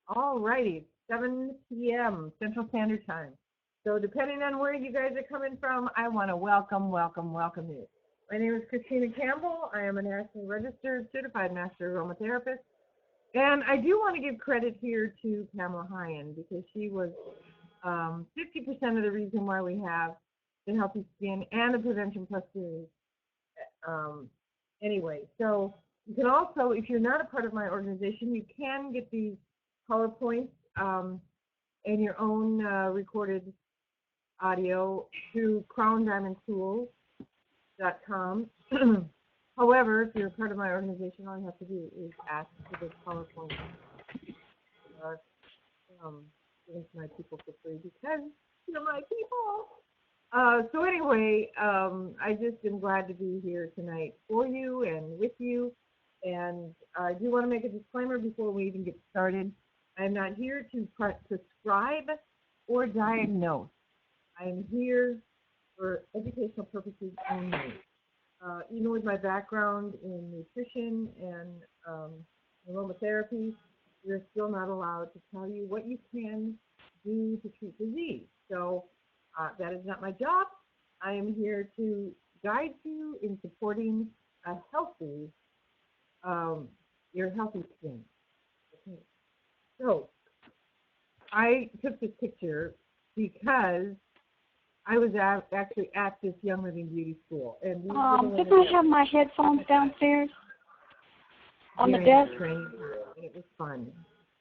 All righty, it's 7 p.m. Central Standard Time. So depending on where you guys are coming from, I want to welcome you. My name is Christina Campbell. I am a nationally registered certified master aromatherapist. And I do want to give credit here to Pamela Hyen because she was 50% of the reason why we have the Healthy Skin and the Prevention Plus series. Anyway, so you can also, if you're not a part of my organization, you can get these PowerPoints and your own recorded audio through CrownDiamondTools.com. However, if you're a part of my organization, all you have to do is ask for this PowerPoint. Given to my people for free because you're my people. So anyway, I just am glad to be here tonight for you and with you. And I do want to make a disclaimer before we even get started. I'm not here to prescribe or diagnose. I am here for educational purposes only. Even with my background in nutrition and aromatherapy, we're still not allowed to tell you what you can do to treat disease. So that is not my job. I am here to guide you in supporting a healthy, your healthy skin. Okay. So I took this picture because I was actually at this Young Living Beauty School. And didn't I have my headphones downstairs on the desk? Training, and it was fun.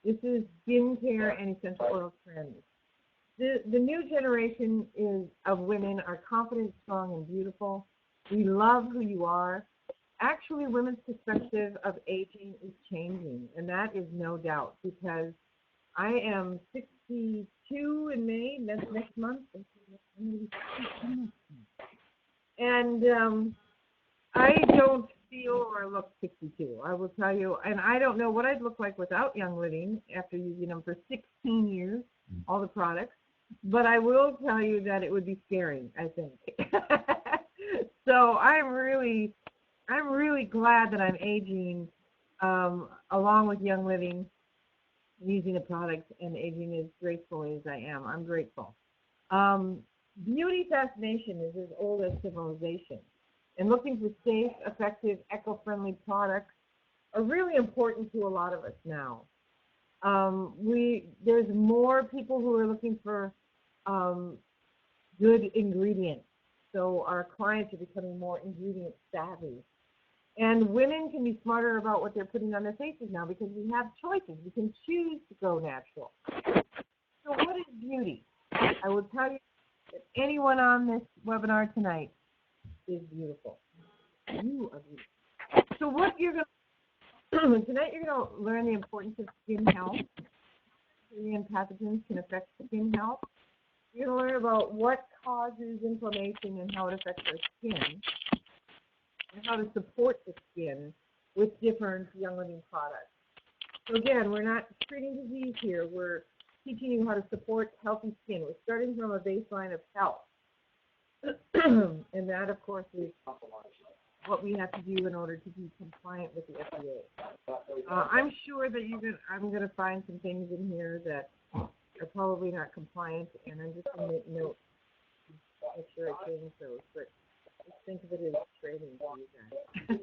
This is skincare and essential oil trends. The new generation of women are confident, strong, and beautiful. We love who you are. Actually, women's perspective of aging is changing, and that is no doubt because I am 62 in May, that's next month. And I don't feel or look 62, I will tell you. And I don't know what I'd look like without Young Living after using them for 16 years, all the products. But I will tell you that it would be scary, I think. So I'm really glad that I'm aging along with Young Living, using the products and aging as gracefully as I am. I'm grateful. Beauty fascination is as old as civilization, and looking for safe, effective, eco-friendly products are really important to a lot of us now. There's more people who are looking for good ingredients, so our clients are becoming more ingredient savvy. And women can be smarter about what they're putting on their faces now because we have choices. We can choose to go natural. So what is beauty? I will tell you that anyone on this webinar tonight is beautiful. You are beautiful. So what you're going to tonight you're going to learn the importance of skin health. And pathogens can affect skin health. You're going to learn about what causes inflammation and how it affects our skin, and how to support the skin with different Young Living products. So again, we're not treating disease here. We're teaching you how to support healthy skin. We're starting from a baseline of health. And that, of course, is what we have to do in order to be compliant with the FDA. I'm sure that I'm going to find some things in here that are probably not compliant, and I'm just going to make notes, make sure I change those. But just think of it as training for you guys.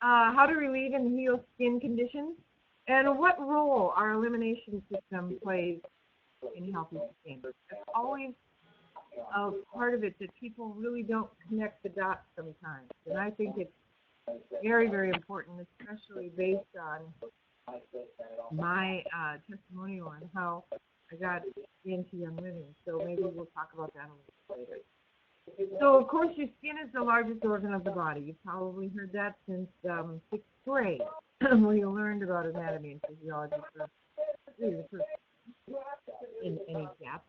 How to relieve and heal skin conditions, and what role our elimination system plays in healthy skin. That's always a part of it that people really don't connect the dots sometimes. And I think it's very, very important, especially based on my testimonial on how I got into Young Living. So maybe we'll talk about that a little later. So, of course, your skin is the largest organ of the body. You've probably heard that since 6th grade, where you learned about anatomy and physiology in any gap.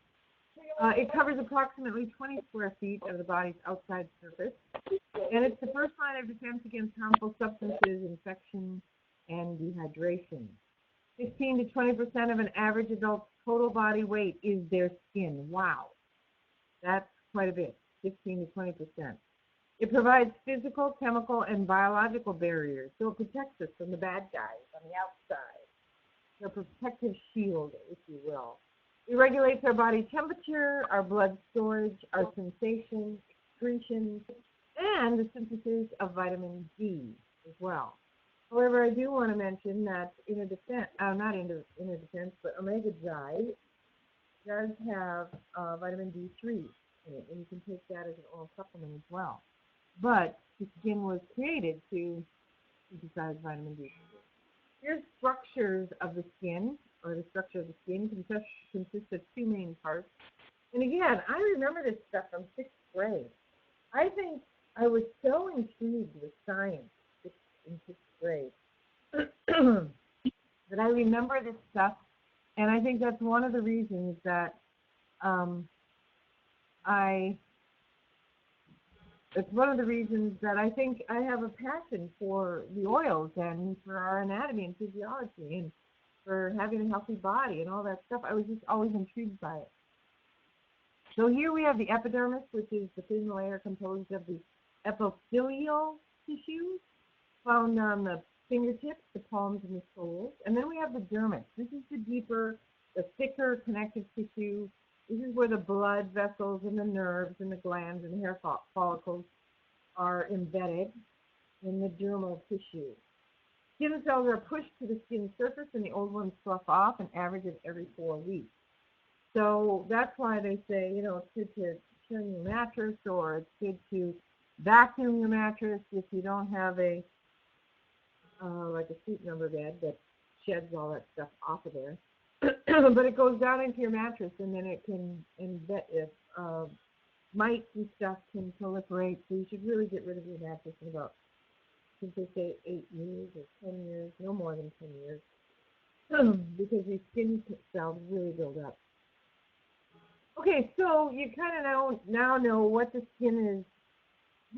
It covers approximately 20 square feet of the body's outside surface, and it's the first line of defense against harmful substances, infection, and dehydration. 15 to 20% of an average adult's total body weight is their skin. Wow, that's quite a bit, 15 to 20%. It provides physical, chemical, and biological barriers, so it protects us from the bad guys on the outside. a protective shield, if you will. It regulates our body temperature, our blood storage, our sensation, excretion, and the synthesis of vitamin D as well. However, I do want to mention that in a defense, not in a defense, but AromaGuard does have vitamin D3 in it, and you can take that as an oral supplement as well. But the skin was created to synthesize vitamin D3. Here's structures of the skin, or the structure of the skin consists of two main parts. And again, I remember this stuff from 6th grade. I think I was so intrigued with science in 6th grade that I remember this stuff, and I think that's one of the reasons that I think I have a passion for the oils and for our anatomy and physiology and for having a healthy body and all that stuff. I was just always intrigued by it. So here we have the epidermis, which is the thin layer composed of the epithelial tissues found on the fingertips, the palms, and the soles. And then we have the dermis. This is the deeper, the thicker connective tissue. This is where the blood vessels and the nerves and the glands and the hair follicles are embedded in the dermal tissue. Skin cells are pushed to the skin surface and the old ones slough off, an average of every 4 weeks. So that's why they say, you know, it's good to turn your mattress, or it's good to vacuum your mattress if you don't have a like a sleep number bed that sheds all that stuff off of there. But it goes down into your mattress, and then it can embed if mites and stuff can proliferate. So you should really get rid of your mattress in about, I think they say 8 years or 10 years, no more than 10 years, because your skin cells really build up. Okay, so you kind of now know what the skin is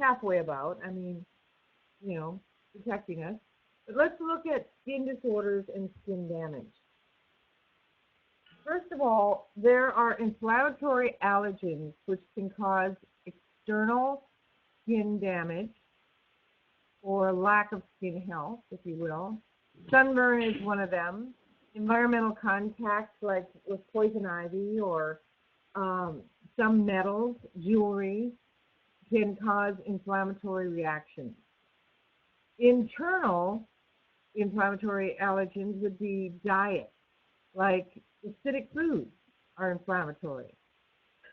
halfway about. I mean, you know, protecting us. But let's look at skin disorders and skin damage. First of all, there are inflammatory allergens which can cause external skin damage or lack of skin health, if you will. Sunburn is one of them. Environmental contact, like with poison ivy or some metals, jewelry, can cause inflammatory reactions. Internal inflammatory allergens would be diet, like acidic foods are inflammatory.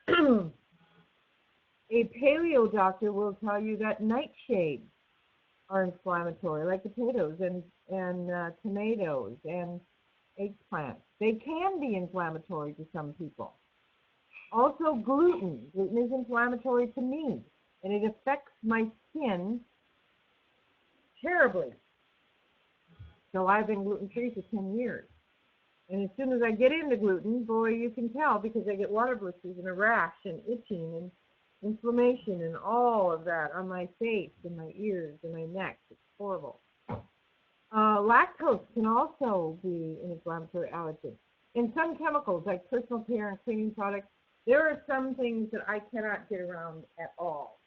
A paleo doctor will tell you that nightshades are inflammatory, like potatoes and tomatoes and eggplants. They can be inflammatory to some people. Also, gluten. Gluten is inflammatory to me, and it affects my skin terribly. So I've been gluten-free for 10 years. And as soon as I get into gluten, boy, you can tell, because I get water blisters and a rash and itching and inflammation and all of that on my face and my ears and my neck. It's horrible. Lactose can also be an inflammatory allergen. And some chemicals, like personal care and cleaning products, there are some things that I cannot get around at all.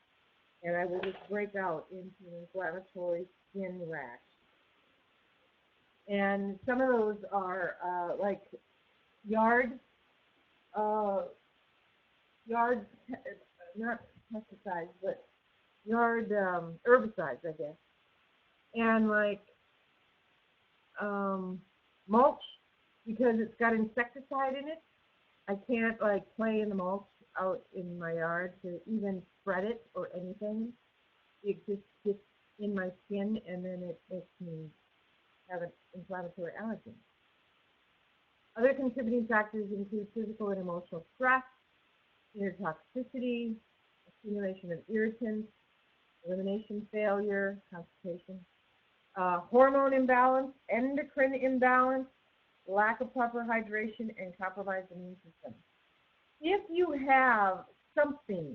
And I will just break out into an inflammatory skin rash. And some of those are like yard, not pesticides, but yard herbicides, I guess. And like mulch, because it's got insecticide in it. I can't like play in the mulch out in my yard to even spread it or anything. It just gets in my skin, and then it makes me have an inflammatory allergen. Other contributing factors include physical and emotional stress, inner toxicity, accumulation of irritants, elimination failure, constipation, hormone imbalance, endocrine imbalance, lack of proper hydration, and compromised immune system. If you have something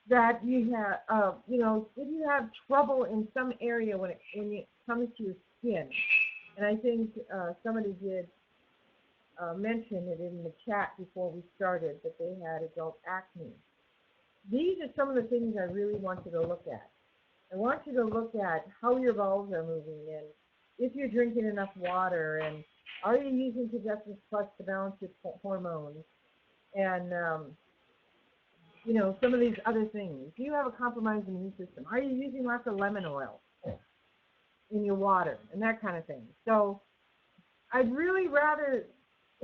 that you have, if you have trouble in some area when it comes to your skin, and I think somebody did mention it in the chat before we started that they had adult acne. These are some of the things I really want you to look at. I want you to look at how your bowels are moving and if you're drinking enough water and Are you using Progestins Plus to balance your hormones? And, you know, some of these other things. Do you have a compromised immune system? Are you using lots of lemon oil in your water and that kind of thing? So I'd really rather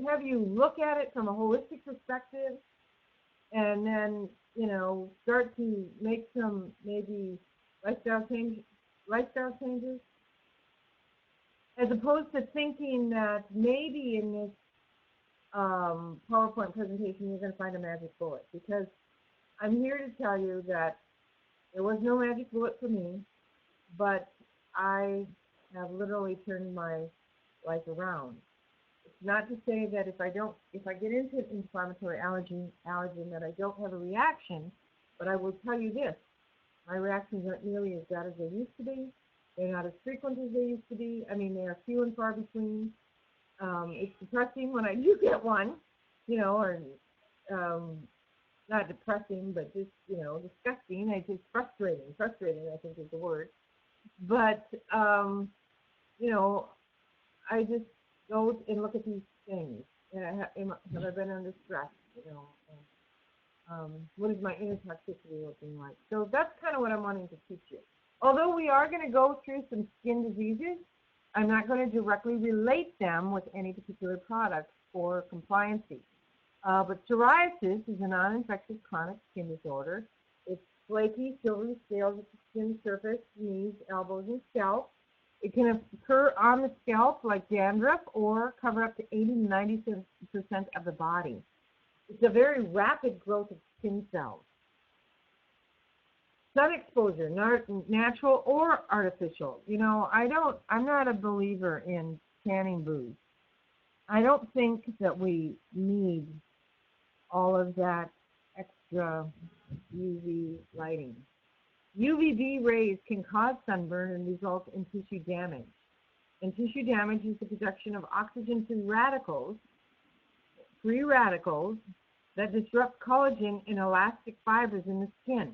have you look at it from a holistic perspective and then, you know, start to make some maybe lifestyle changes, as opposed to thinking that maybe in this PowerPoint presentation you're going to find a magic bullet, because I'm here to tell you that there was no magic bullet for me, but I have literally turned my life around. It's not to say that if I get into an inflammatory allergen that I don't have a reaction, but I will tell you this, my reactions aren't nearly as bad as they used to be. They're not as frequent as they used to be. I mean, they are few and far between. It's depressing when I do get one, you know, or not depressing, but just, you know, disgusting. It's just frustrating. Frustrating, I think, is the word. But, you know, I just go and look at these things. Have I been under stress? You know, what is my inner toxicity looking like? So that's kind of what I'm wanting to teach you. Although we are going to go through some skin diseases, I'm not going to directly relate them with any particular product for compliancy. But psoriasis is a non-infectious chronic skin disorder. It's flaky, silvery scales at the skin surface, knees, elbows, and scalp. It can occur on the scalp like dandruff or cover up to 80 to 90% of the body. It's a very rapid growth of skin cells. Sun exposure, natural or artificial. You know, I'm not a believer in tanning booths. I don't think that we need all of that extra UV lighting. UVB rays can cause sunburn and result in tissue damage. And tissue damage is the production of oxygen-free radicals that disrupt collagen and elastic fibers in the skin.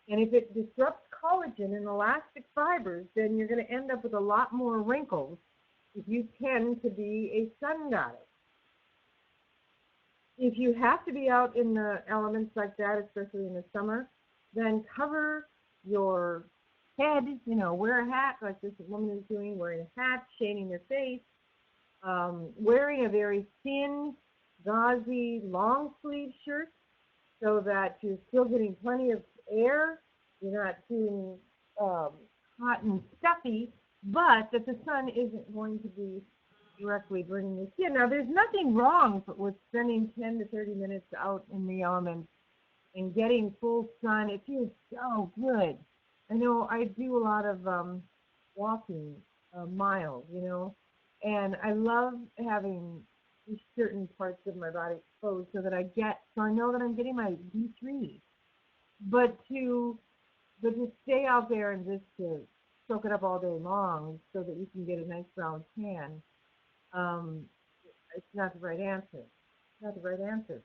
And if it disrupts collagen and elastic fibers, then you're going to end up with a lot more wrinkles if you tend to be a sun goddess. If you have to be out in the elements like that, especially in the summer, then cover your head, you know, wear a hat like this woman is doing, wearing a hat, shading your face, wearing a very thin, gauzy, long sleeve shirt so that you're still getting plenty of air, you're not too hot and stuffy, but that the sun isn't going to be directly burning your skin. Now, there's nothing wrong with spending 10 to 30 minutes out in the elements and getting full sun. It feels so good. I know I do a lot of walking miles, you know, and I love having certain parts of my body exposed so I know that I'm getting my D3. But to stay out there and just to soak it up all day long so that you can get a nice brown tan, it's not the right answer. It's not the right answer.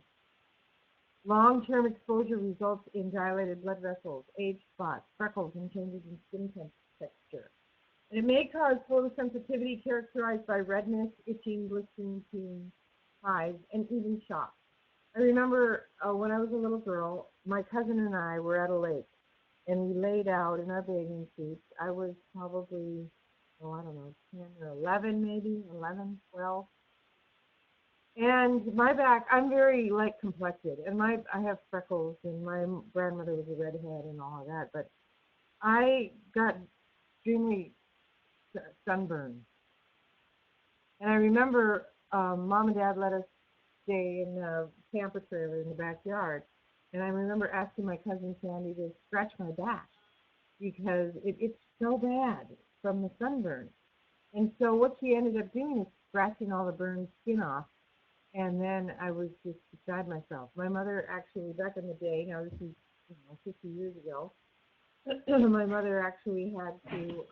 Long-term exposure results in dilated blood vessels, age spots, freckles, and changes in skin texture. And it may cause photosensitivity characterized by redness, itching, blistering, peeling, hives, and even shock. I remember when I was a little girl, my cousin and I were at a lake, and we laid out in our bathing suits. I was probably, 10 or 11 maybe, 11, 12. And my back, I'm very light complected, and I have freckles, and my grandmother was a redhead and all of that, but I got extremely sunburned. And I remember Mom and Dad let us stay in the camper trailer in the backyard, and I remember asking my cousin Sandy to scratch my back because it's so bad from the sunburn. And so what she ended up doing is scratching all the burned skin off, and then I was just beside myself. My mother actually, back in the day, now this is 50 years ago, my mother actually had to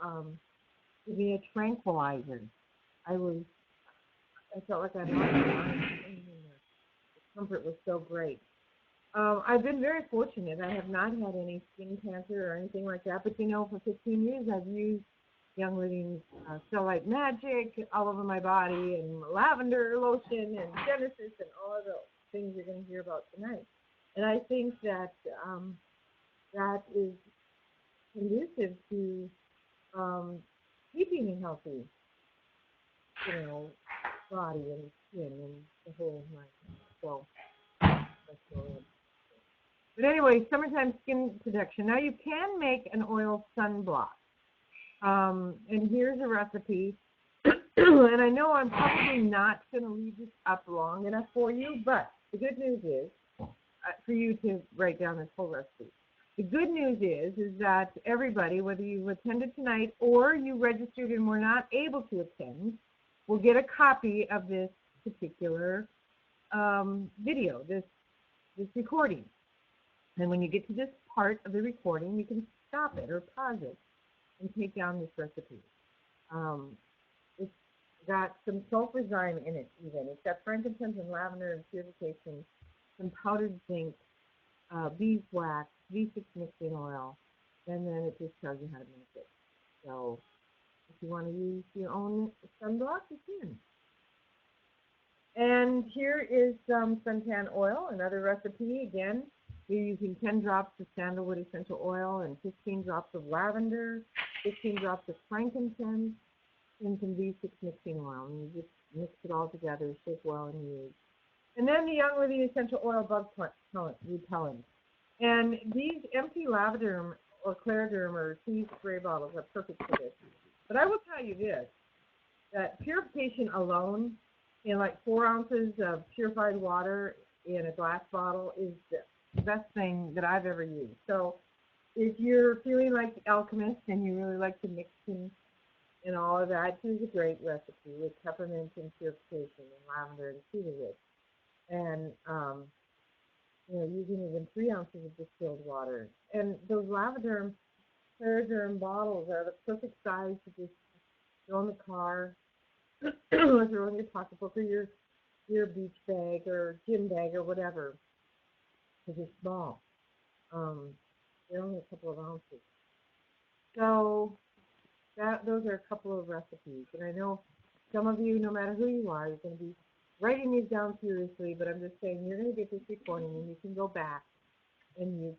give me a tranquilizer. I felt like I lost my mind. The comfort was so great. I've been very fortunate. I have not had any skin cancer or anything like that, but for 15 years I've used Young Living Cellulite Magic all over my body, and lavender lotion, and Genesis, and all of the things you're going to hear about tonight. And I think that that is conducive to keeping a healthy, body and skin and the whole nine. So that's really interesting. But anyway, summertime skin protection. Now you can make an oil sunblock. And here's a recipe. And I know I'm probably not going to leave this up long enough for you, but the good news is for you to write down this whole recipe. The good news is that everybody, whether you attended tonight or you registered and were not able to attend, will get a copy of this particular video, this recording. And when you get to this part of the recording, you can stop it or pause it and take down this recipe. It's got some sulfurzyme in it even. It's got frankincense and lavender and purification, some powdered zinc, beeswax, V6 mixing oil, and then it just tells you how to make it. So if you want to use your own sunblock, you can. And here is some suntan oil, another recipe. Again, you're using 10 drops of sandalwood essential oil and 15 drops of lavender, 15 drops of frankincense, and some V6 mixing oil. And you just mix it all together, shake well, and use. And then the Young Living Essential Oil Bug Repellent. And these empty LavaDerm or Clariderm or Tues spray bottles are perfect for this. But I will tell you this, that purification alone in like 4 ounces of purified water in a glass bottle is the best thing that I've ever used. So if you're feeling like the alchemist and you really like to mix and all of that, here's a great recipe with peppermint and purification and lavender and cedarwood. And, using even 3 ounces of distilled water. And those LavaDerm, Clariderm bottles are the perfect size to just throw in the car, or throw in your pocketbook or your beach bag or gym bag or whatever, because they're small. They're only a couple of ounces. So those are a couple of recipes. And I know some of you, no matter who you are, you're going to be writing these down seriously, but I'm just saying you're going to get this recording and you can go back and you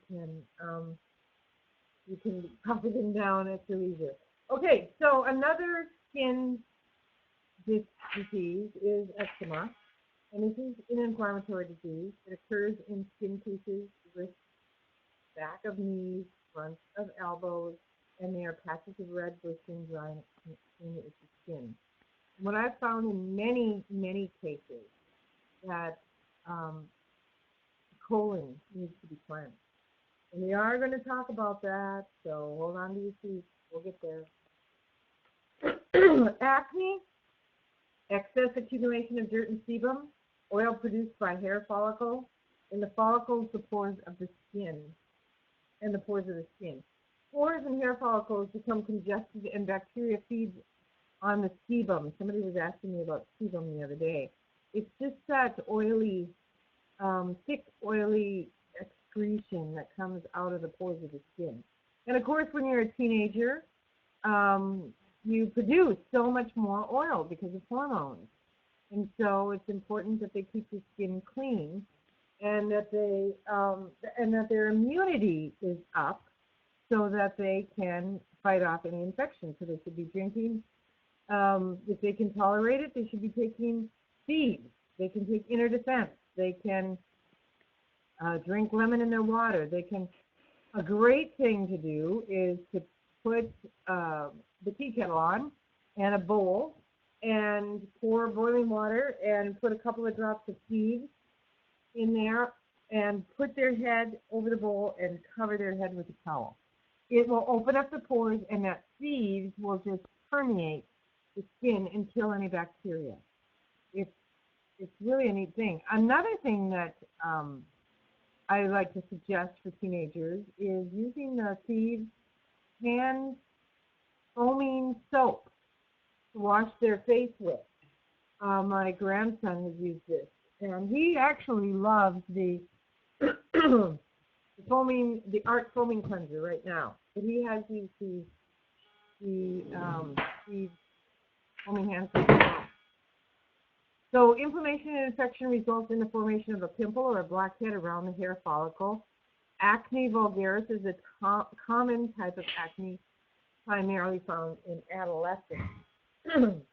can copy them down at your leisure. Okay, so another skin disease is eczema, and this is an inflammatory disease. It occurs in skin creases, wrists, back of knees, front of elbows, and they are patches of red, blistering, dry, and itchy skin. What I've found in many, many cases that colon needs to be cleansed. And we are going to talk about that, so hold on to your seats. We'll get there. Acne, excess accumulation of dirt and sebum, oil produced by hair follicle, and the follicles, the pores of the skin, and the pores of the skin. Pores and hair follicles become congested and bacteria feeds on the sebum. Somebody was asking me about sebum the other day. It's just that oily, thick, oily excretion that comes out of the pores of the skin. And of course, when you're a teenager, you produce so much more oil because of hormones. And so it's important that they keep your skin clean and that they and that their immunity is up so that they can fight off any infection. So they should be drinking. If they can tolerate it, they should be taking seeds. They can take inner defense. They can drink lemon in their water. They can. A great thing to do is to put the tea kettle on and a bowl and pour boiling water and put a couple of drops of seeds in there and put their head over the bowl and cover their head with a towel. It will open up the pores and that seeds will just permeate the skin and kill any bacteria. It's really a neat thing. Another thing that I like to suggest for teenagers is using the seeds hand foaming soap to wash their face with. My grandson has used this, and he actually loves the the A.R.T foaming cleanser right now. But he has used the the foaming hand soap. So inflammation and infection results in the formation of a pimple or a blackhead around the hair follicle. Acne vulgaris is a common type of acne, primarily found in adolescents.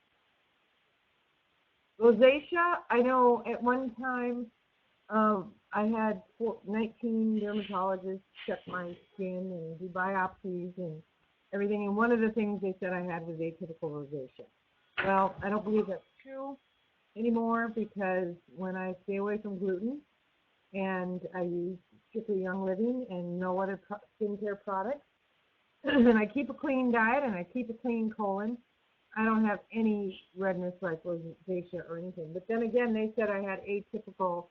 Rosacea, I know at one time I had 19 dermatologists check my skin and do biopsies and everything, and one of the things they said I had was atypical rosacea. Well, I don't believe that's true anymore, because when I stay away from gluten and I use strictly Young Living and no other skincare products, and I keep a clean diet and I keep a clean colon, I don't have any redness like rosacea or anything. But then again, they said I had atypical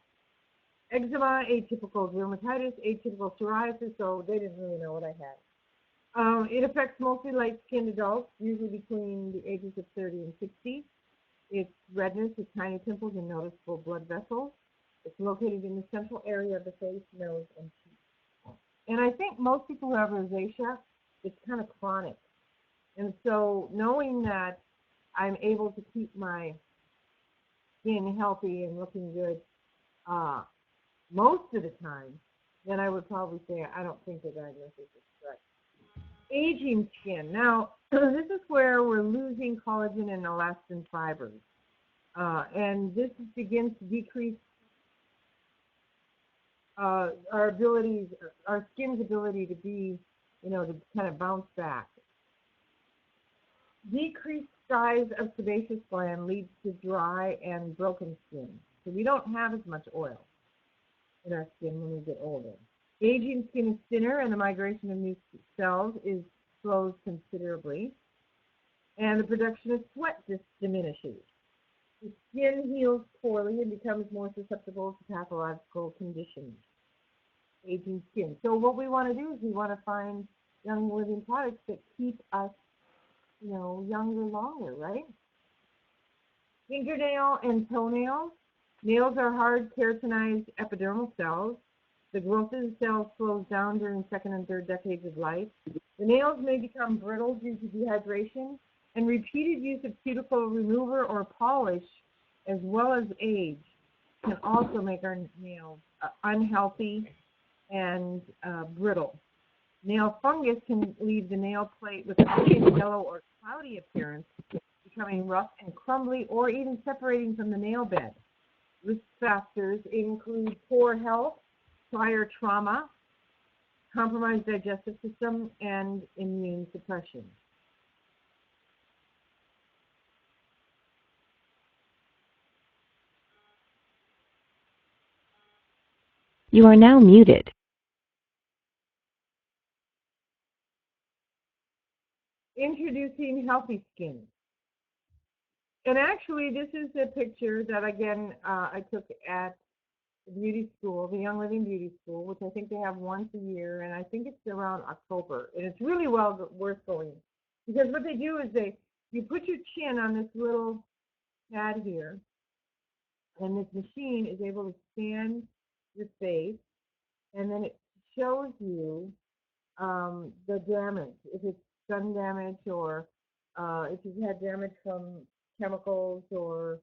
eczema, atypical dermatitis, atypical psoriasis, so they didn't really know what I had. It affects mostly light-skinned adults, usually between the ages of 30 and 60. It's redness with tiny pimples and noticeable blood vessels. It's located in the central area of the face, nose, and cheeks. And I think most people who have rosacea, it's kind of chronic. And so knowing that I'm able to keep my skin healthy and looking good most of the time, then I would probably say I don't think the diagnosis is correct. Aging skin. Now, this is where we're losing collagen and elastin fibers. And this begins to decrease our skin's ability to be, to kind of bounce back. Decreased size of sebaceous gland leads to dry and broken skin. So we don't have as much oil in our skin when we get older. Aging skin is thinner, and the migration of new cells slows considerably, and the production of sweat diminishes. The skin heals poorly and becomes more susceptible to pathological conditions. Aging skin. So what we want to do is we want to find Young Living products that keep us, younger longer, right? Fingernail and toenails. Nails are hard, keratinized epidermal cells. The growth of the cells slows down during second and third decades of life. The nails may become brittle due to dehydration, and repeated use of cuticle remover or polish, as well as age, can also make our nails unhealthy and brittle. Nail fungus can leave the nail plate with a faint yellow or cloudy appearance, becoming rough and crumbly, or even separating from the nail bed. Risk factors include poor health, prior trauma, compromised digestive system, and immune suppression. You are now muted. Introducing healthy skin. And actually, this is a picture that, again, I took at the beauty school, the Young Living Beauty School, which I think they have once a year, and I think it's around October. And it's really worth going. Because what they do is you put your chin on this little pad here, and this machine is able to scan your face, and then it shows you the damage, if it's sun damage or if you've had damage from chemicals or,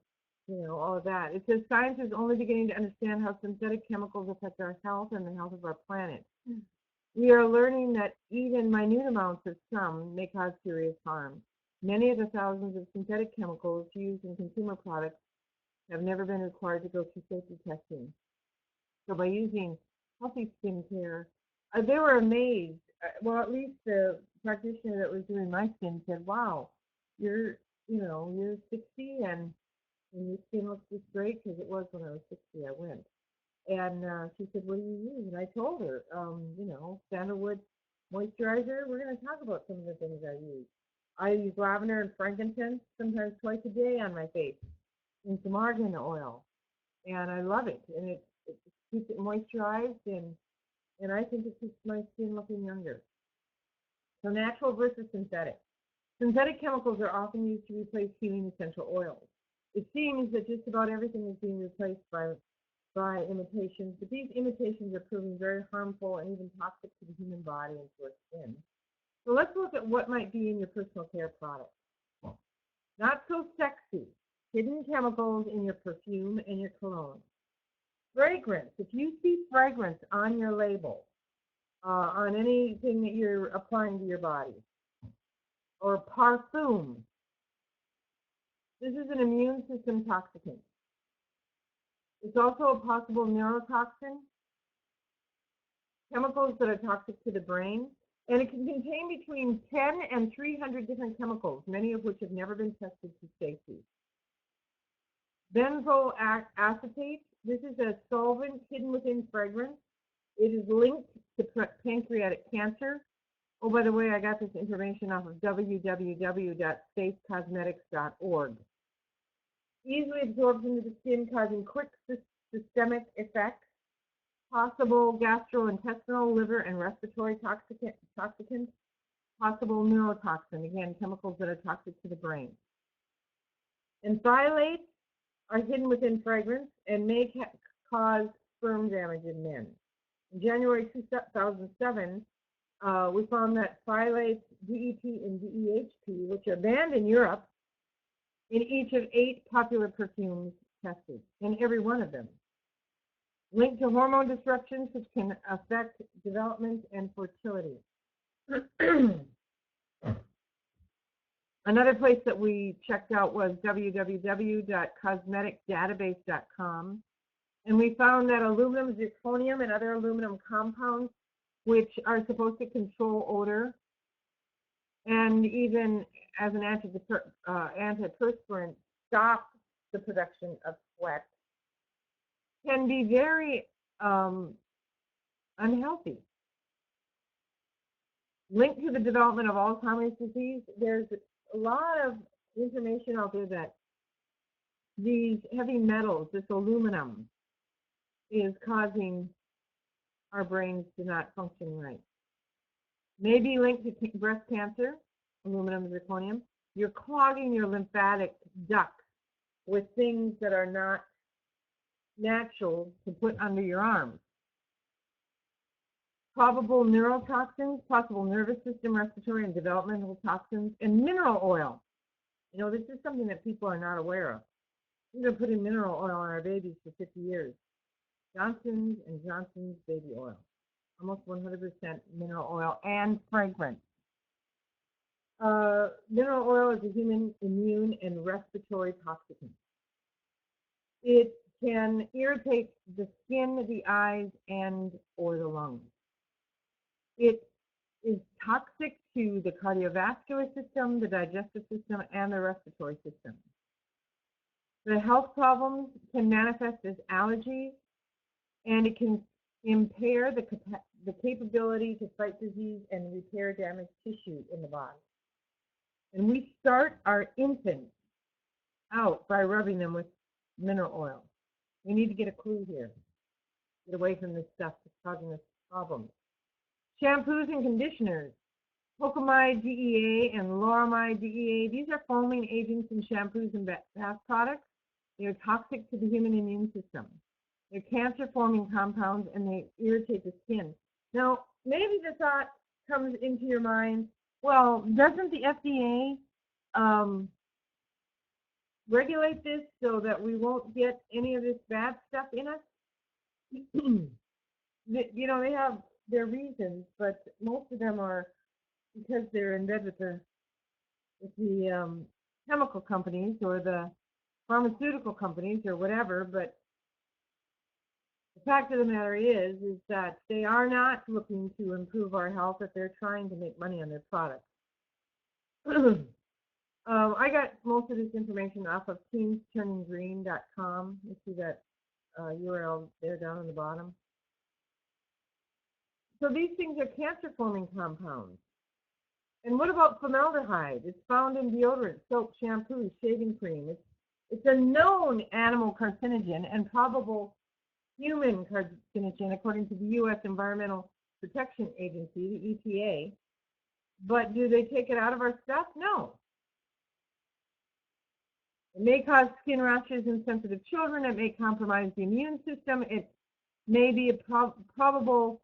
all of that. It says science is only beginning to understand how synthetic chemicals affect our health and the health of our planet. We are learning that even minute amounts of some may cause serious harm. Many of the thousands of synthetic chemicals used in consumer products have never been required to go through safety testing. So by using healthy skincare, they were amazed. Well, at least the practitioner that was doing my skin said, "Wow, you're 60 and your skin looks this great," because it was when I was 60 I went. And she said, "What do you use?" And I told her, sandalwood moisturizer. We're going to talk about some of the things I use. I use lavender and frankincense sometimes twice a day on my face, and some argan oil, and I love it. And it keeps it moisturized, and I think it keeps my skin looking younger. So natural versus synthetic. Synthetic chemicals are often used to replace healing essential oils. It seems that just about everything is being replaced by imitations, but these imitations are proving very harmful and even toxic to the human body and to our skin. So let's look at what might be in your personal care product. Not so sexy. Hidden chemicals in your perfume and your cologne. Fragrance. If you see fragrance on your label, on anything that you're applying to your body, or PARFUM, this is an immune system toxicant. It's also a possible neurotoxin, chemicals that are toxic to the brain, and it can contain between 10 and 300 different chemicals, many of which have never been tested for safety. Benzoyl acetate, this is a solvent hidden within fragrance. It is linked to pancreatic cancer. Oh, by the way, I got this information off of www.safecosmetics.org. Easily absorbs into the skin, causing quick systemic effects. Possible gastrointestinal, liver, and respiratory toxicants. Possible neurotoxin, again, chemicals that are toxic to the brain. And phthalates are hidden within fragrance and may cause sperm damage in men. In January 2007, we found that phthalates, DEP, and DEHP, which are banned in Europe, in each of 8 popular perfumes tested, in every one of them. Linked to hormone disruptions which can affect development and fertility. Another place that we checked out was www.cosmeticdatabase.com, and we found that aluminum, zirconium, and other aluminum compounds, which are supposed to control odor, and even as an antiperspirant, stop the production of sweat, can be very unhealthy. Linked to the development of Alzheimer's disease, there's a lot of information out there that these heavy metals, this aluminum, is causing our brains to not function right. Maybe linked to breast cancer, aluminum and zirconium. You're clogging your lymphatic ducts with things that are not natural to put under your arms. Probable neurotoxins, possible nervous system, respiratory, and developmental toxins, and mineral oil. You know, this is something that people are not aware of. We've been putting mineral oil on our babies for 50 years. Johnson's & Johnson's baby oil. Almost 100% mineral oil and fragrance. Mineral oil is a human immune and respiratory toxicant. It can irritate the skin, the eyes, and or the lungs. It is toxic to the cardiovascular system, the digestive system, and the respiratory system. The health problems can manifest as allergies, and it can impair the capability to fight disease and repair damaged tissue in the body. And we start our infants out by rubbing them with mineral oil. We need to get a clue here. Get away from this stuff that's causing us problems. Shampoos and conditioners. Copaiba DEA and Lauramide DEA. These are foaming agents in shampoos and bath products. They are toxic to the human immune system. They're cancer-forming compounds, and they irritate the skin. Now, maybe the thought comes into your mind, well, doesn't the FDA regulate this so that we won't get any of this bad stuff in us? You know, they have their reasons, but most of them are because they're in bed with the chemical companies or the pharmaceutical companies or whatever. But the fact of the matter is that they are not looking to improve our health, that they're trying to make money on their products. I got most of this information off of teensturningreen.com. You see that URL there down on the bottom. So these things are cancer-forming compounds. And what about formaldehyde? It's found in deodorant, soap, shampoo, shaving cream. It's a known animal carcinogen and probable human carcinogen, according to the U.S. Environmental Protection Agency, the EPA. But do they take it out of our stuff? No. It may cause skin rashes in sensitive children. It may compromise the immune system. It may be a probable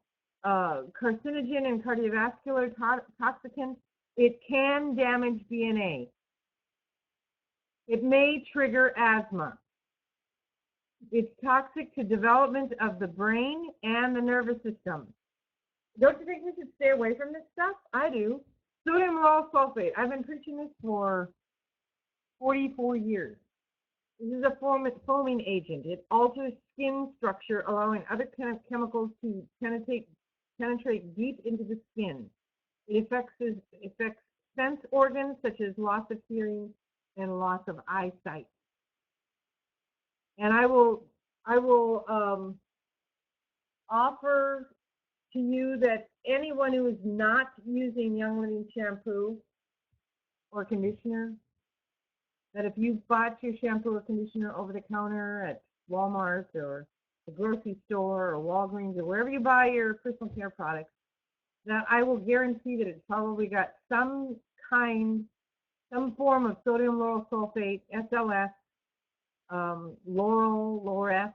carcinogen and cardiovascular toxicant. It can damage DNA. It may trigger asthma. It's toxic to development of the brain and the nervous system. Don't you think we should stay away from this stuff? I do. Sodium lauryl sulfate. I've been preaching this for 44 years. This is a foaming agent. It alters skin structure, allowing other chemicals to penetrate deep into the skin. It affects sense organs such as loss of hearing and loss of eyesight. And I will offer to you that anyone who is not using Young Living shampoo or conditioner, that if you bought your shampoo or conditioner over the counter at Walmart or the grocery store or Walgreens or wherever you buy your personal care products, that I will guarantee that it's probably got some form of sodium lauryl sulfate, SLS, laureth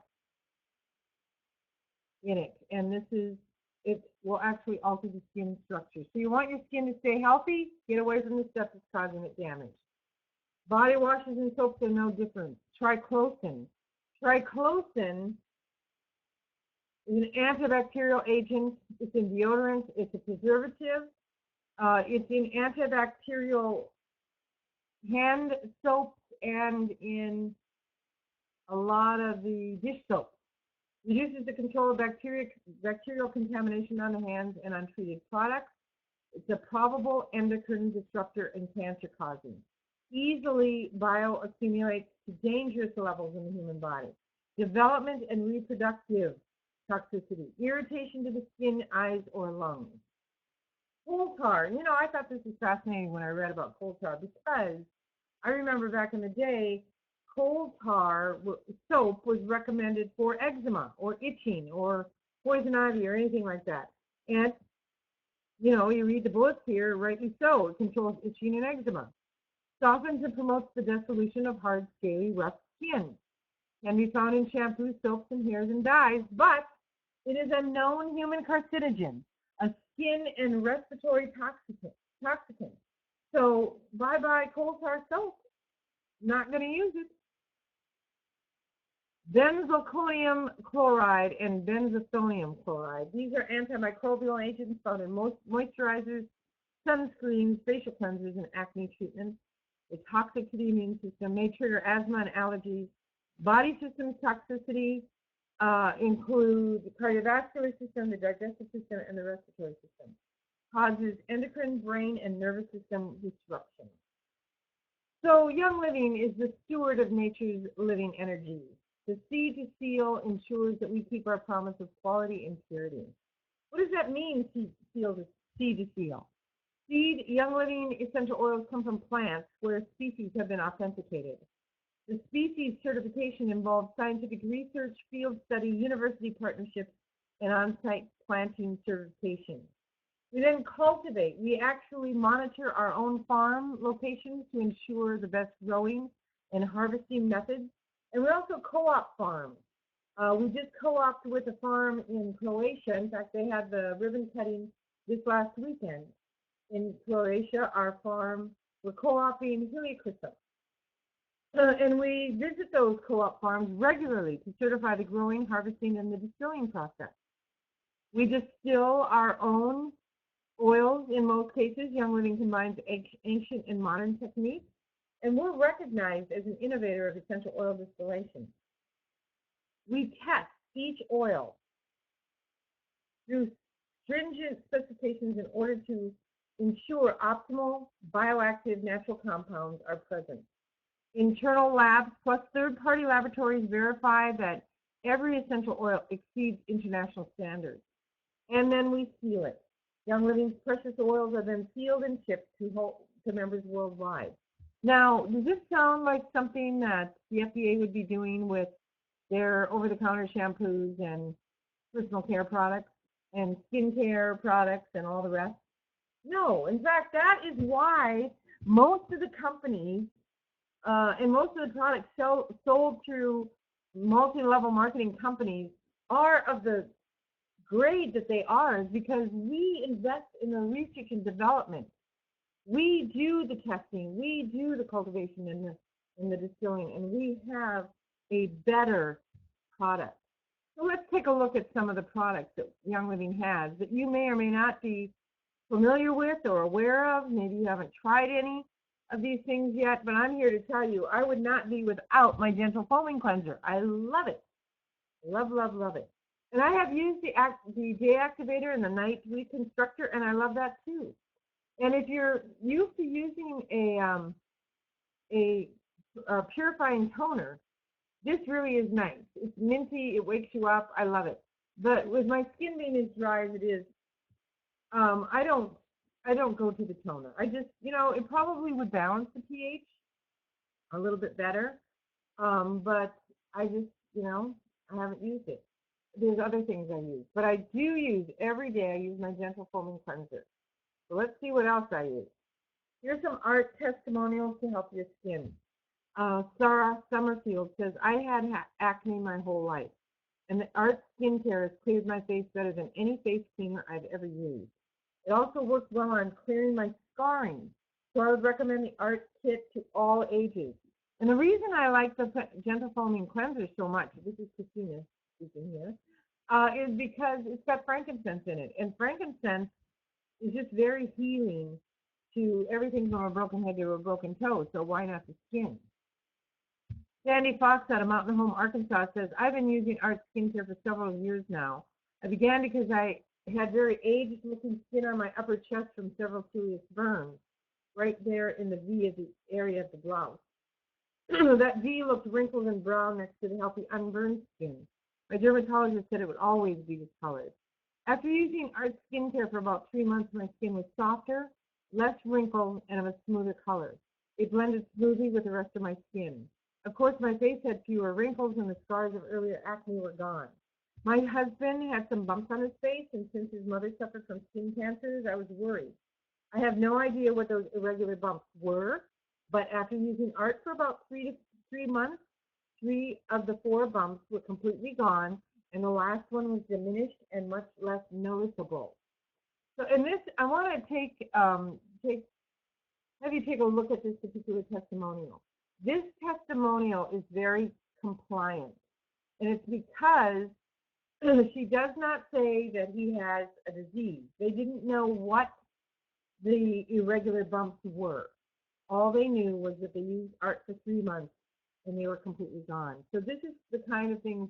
in it. And it will actually alter the skin structure. So you want your skin to stay healthy, get away from the stuff that's causing it damage. Body washes and soaps are no different. Triclosan. Triclosan is an antibacterial agent. It's in deodorants. It's a preservative. It's in antibacterial hand soaps and in a lot of the dish soaps. Reduces the control of bacterial contamination on the hands and untreated products. It's a probable endocrine disruptor and cancer causing. Easily bioaccumulates to dangerous levels in the human body. Development and reproductive toxicity. Irritation to the skin, eyes, or lungs. Coal tar. You know, I thought this was fascinating when I read about coal tar because I remember back in the day, coal tar soap was recommended for eczema or itching or poison ivy or anything like that. And, you know, you read the bullets here, rightly so. It controls itching and eczema. Softens and promotes the dissolution of hard, scaly, rough skin. Can be found in shampoos, soaps, and hairs and dyes, but it is a known human carcinogen, a skin and respiratory toxicant. So bye-bye coal tar soap. Not going to use it. Benzalkonium chloride and benzethonium chloride. These are antimicrobial agents found in most moisturizers, sunscreens, facial cleansers, and acne treatments. It's toxic to the immune system, may trigger asthma and allergies. Body system toxicity includes the cardiovascular system, the digestive system, and the respiratory system. Causes endocrine, brain, and nervous system disruption. So Young Living is the steward of nature's living energy. The seed to seal ensures that we keep our promise of quality and purity. What does that mean, seed to seal? Young Living essential oils come from plants where species have been authenticated. The species certification involves scientific research, field study, university partnerships, and on-site planting certification. We then cultivate. We actually monitor our own farm locations to ensure the best growing and harvesting methods. And we also co-op farm. We just co-opted with a farm in Croatia. In fact, they had the ribbon cutting this last weekend. In Croatia, our farm, we're co-oping heliocrystal. And we visit those co-op farms regularly to certify the growing, harvesting, and the distilling process. We distill our own oils in most cases. Young Living combines ancient and modern techniques. And we're recognized as an innovator of essential oil distillation. We test each oil through stringent specifications in order to ensure optimal bioactive natural compounds are present. Internal labs plus third-party laboratories verify that every essential oil exceeds international standards. And then we seal it. Young Living's precious oils are then sealed and shipped to members worldwide. Now, does this sound like something that the FDA would be doing with their over-the-counter shampoos and personal care products and skincare products and all the rest? No. In fact, that is why most of the companies and most of the products sold through multi-level marketing companies are of the great that they are is because we invest in the research and development. We do the testing, we do the cultivation and the distilling, and we have a better product. So let's take a look at some of the products that Young Living has that you may or may not be familiar with or aware of. Maybe you haven't tried any of these things yet, but I'm here to tell you I would not be without my Gentle Foaming Cleanser. I love it. Love, love, love it. And I have used the Day Activator and the Night Reconstructor, and I love that too. And if you're used to using a purifying toner, this really is nice. It's minty. It wakes you up. I love it. But with my skin being as dry as it is, I don't go to the toner. I just, it probably would balance the pH a little bit better. But I just, I haven't used it. There's other things I use. But I do use, every day I use my Gentle Foaming Cleanser. So let's see what else I use. Here's some art testimonials to help your skin. Sarah Summerfield says, I had acne my whole life, and the ART skincare has cleared my face better than any face cleaner I've ever used. It also works well on clearing my scarring, so I would recommend the ART kit to all ages. And the reason I like the Gentle Foaming Cleanser so much, this is Christina speaking here, is because it's got frankincense in it, and frankincense is just very healing to everything from a broken head to a broken toe, so why not the skin? Sandy Fox out of Mountain Home, Arkansas says, I've been using ART skincare for several years now. I began because I had very aged-looking skin on my upper chest from several serious burns, right there in the V of the area of the blouse. That V looked wrinkled and brown next to the healthy unburned skin. My dermatologist said it would always be discolored. After using ART skincare for about 3 months, my skin was softer, less wrinkled, and of a smoother color. It blended smoothly with the rest of my skin. Of course, my face had fewer wrinkles and the scars of earlier acne were gone. My husband had some bumps on his face, and since his mother suffered from skin cancers, I was worried. I have no idea what those irregular bumps were, but after using ART for about 3 months, 3 of the 4 bumps were completely gone, and the last one was diminished and much less noticeable. So in this, I want to have you take a look at this particular testimonial. This testimonial is very compliant, and it's because she does not say that he has a disease. They didn't know what the irregular bumps were. All they knew was that they used ART for 3 months, and they were completely gone. So this is the kind of things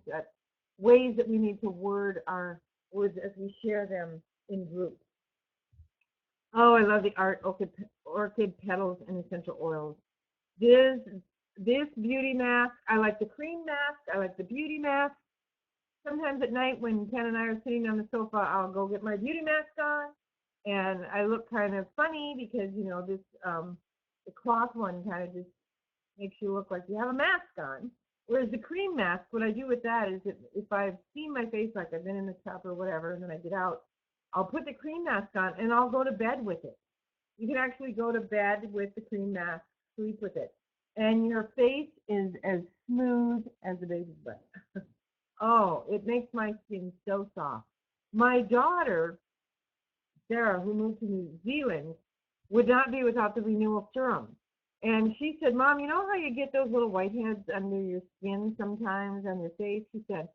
ways that we need to word our words as we share them in groups. Oh, I love the ART Orchid Petals and Essential Oils. This beauty mask, I like the cream mask, I like the beauty mask. Sometimes at night when Ken and I are sitting on the sofa, I'll go get my beauty mask on, and I look kind of funny because, this the cloth one kind of just makes you look like you have a mask on. Whereas the cream mask, what I do with that is if I've seen my face, like I've been in the tub or whatever, and then I get out, I'll put the cream mask on and I'll go to bed with it. You can actually go to bed with the cream mask, sleep with it. And your face is as smooth as a baby's butt. Oh, it makes my skin so soft. My daughter, Sarah, who moved to New Zealand, would not be without the renewal serum. And she said, Mom, you know how you get those little whiteheads under your skin sometimes on your face? She said,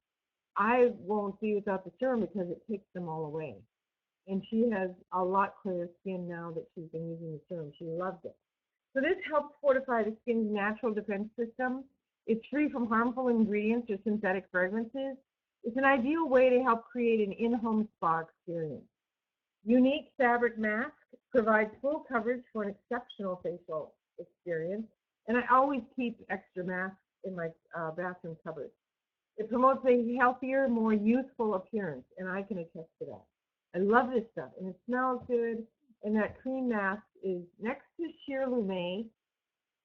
I won't be without the serum because it takes them all away. And she has a lot clearer skin now that she's been using the serum. She loved it. So this helps fortify the skin's natural defense system. It's free from harmful ingredients or synthetic fragrances. It's an ideal way to help create an in-home spa experience. Unique fabric mask provides full coverage for an exceptional facial experience. And I always keep extra masks in my bathroom cupboard. It promotes a healthier, more youthful appearance, and I can attest to that. I love this stuff, and it smells good. And that cream mask is next to Sheer Lumet.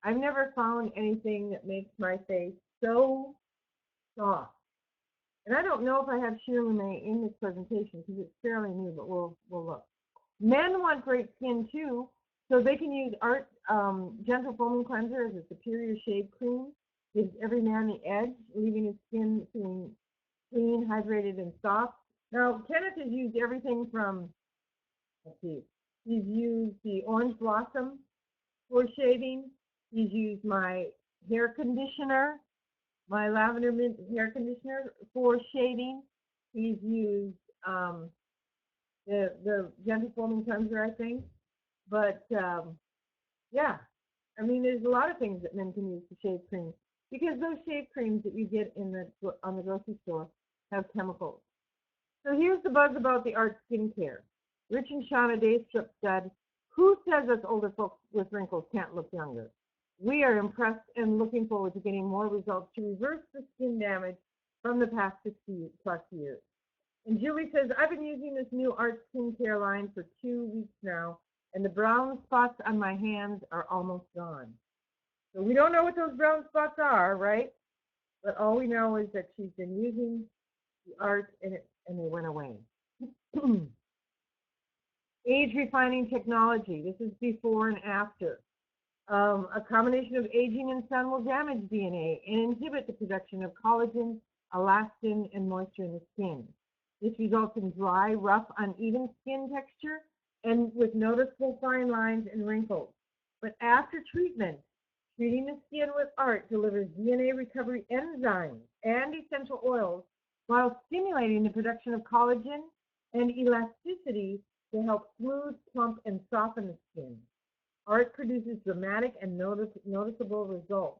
I've never found anything that makes my face so soft. And I don't know if I have Sheer Lumet in this presentation because it's fairly new, but we'll look. Men want great skin too, so they can use ART Gentle Foaming Cleanser as a superior shave cream. Gives every man the edge, leaving his skin feeling clean, hydrated, and soft. Now, Kenneth has used everything from, let's see, he's used the orange blossom for shaving. He's used my hair conditioner, my lavender mint hair conditioner for shaving. He's used the gentle foaming cleanser, I think. But yeah, I mean, there's a lot of things that men can use to shave cream, because those shave creams that you get on the grocery store have chemicals. So here's the buzz about the A.R.T skincare. Rich and Shauna Daystrip said, "Who says us older folks with wrinkles can't look younger? We are impressed and looking forward to getting more results to reverse the skin damage from the past 60 plus years." And Julie says, "I've been using this new A.R.T skincare line for 2 weeks now, and the brown spots on my hands are almost gone." So we don't know what those brown spots are, right? But all we know is that she's been using the A.R.T and they went away. Age refining technology. This is before and after. A combination of aging and sun will damage DNA and inhibit the production of collagen, elastin, and moisture in the skin. This results in dry, rough, uneven skin texture and with noticeable fine lines and wrinkles. But after treatment, treating the skin with A.R.T delivers DNA recovery enzymes and essential oils while stimulating the production of collagen and elasticity to help smooth, plump, and soften the skin. A.R.T produces dramatic and noticeable results.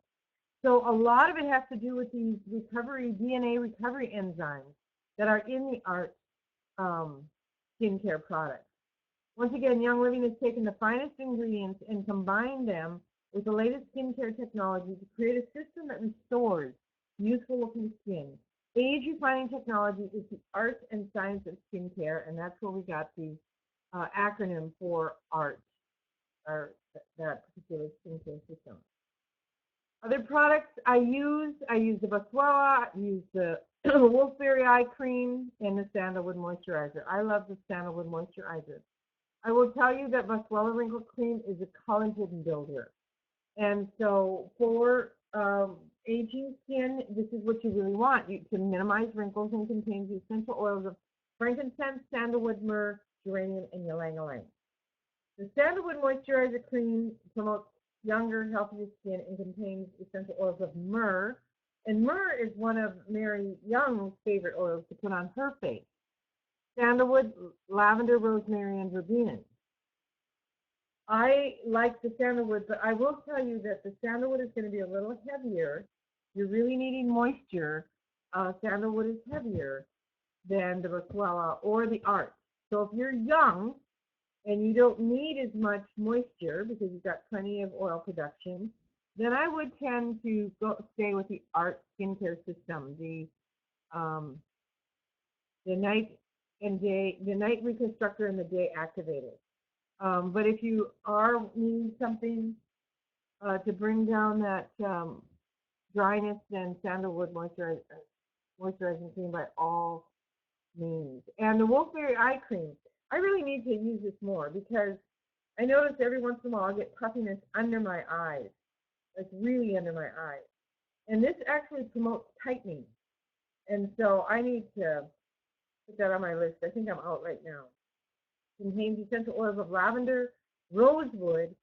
So a lot of it has to do with these DNA recovery enzymes that are in the A.R.T skincare products. Once again, Young Living has taken the finest ingredients and combined them with the latest skincare technology to create a system that restores youthful-looking skin. Age refining technology is the art and science of skincare, and that's where we got the acronym for A.R.T, or that particular skincare system. Other products I use the Baswara, I use the Wolfberry Eye Cream, and the Sandalwood Moisturizer. I love the Sandalwood Moisturizer. I will tell you that Baswara Wrinkle Cream is a collagen builder. And so for aging skin, this is what you really want. You can minimize wrinkles and contains the essential oils of frankincense, sandalwood, myrrh, geranium, and ylang-ylang. The Sandalwood Moisturizer Cream promotes younger, healthier skin and contains essential oils of myrrh. And myrrh is one of Mary Young's favorite oils to put on her face. Sandalwood, lavender, rosemary, and verbena. I like the sandalwood, but I will tell you that the sandalwood is going to be a little heavier. You're really needing moisture. Sandalwood is heavier than the Baswara or the A.R.T. So if you're young and you don't need as much moisture because you've got plenty of oil production, then I would tend to stay with the A.R.T skincare system, the night reconstructor and the day activator. But if you are needing something to bring down that dryness, then sandalwood moisturizing cream by all means. And the Wolfberry Eye Cream, I really need to use this more because I notice every once in a while I get puffiness under my eyes, like really under my eyes. And this actually promotes tightening. And so I need to put that on my list. I think I'm out right now. Contains essential oils of lavender, rosewood,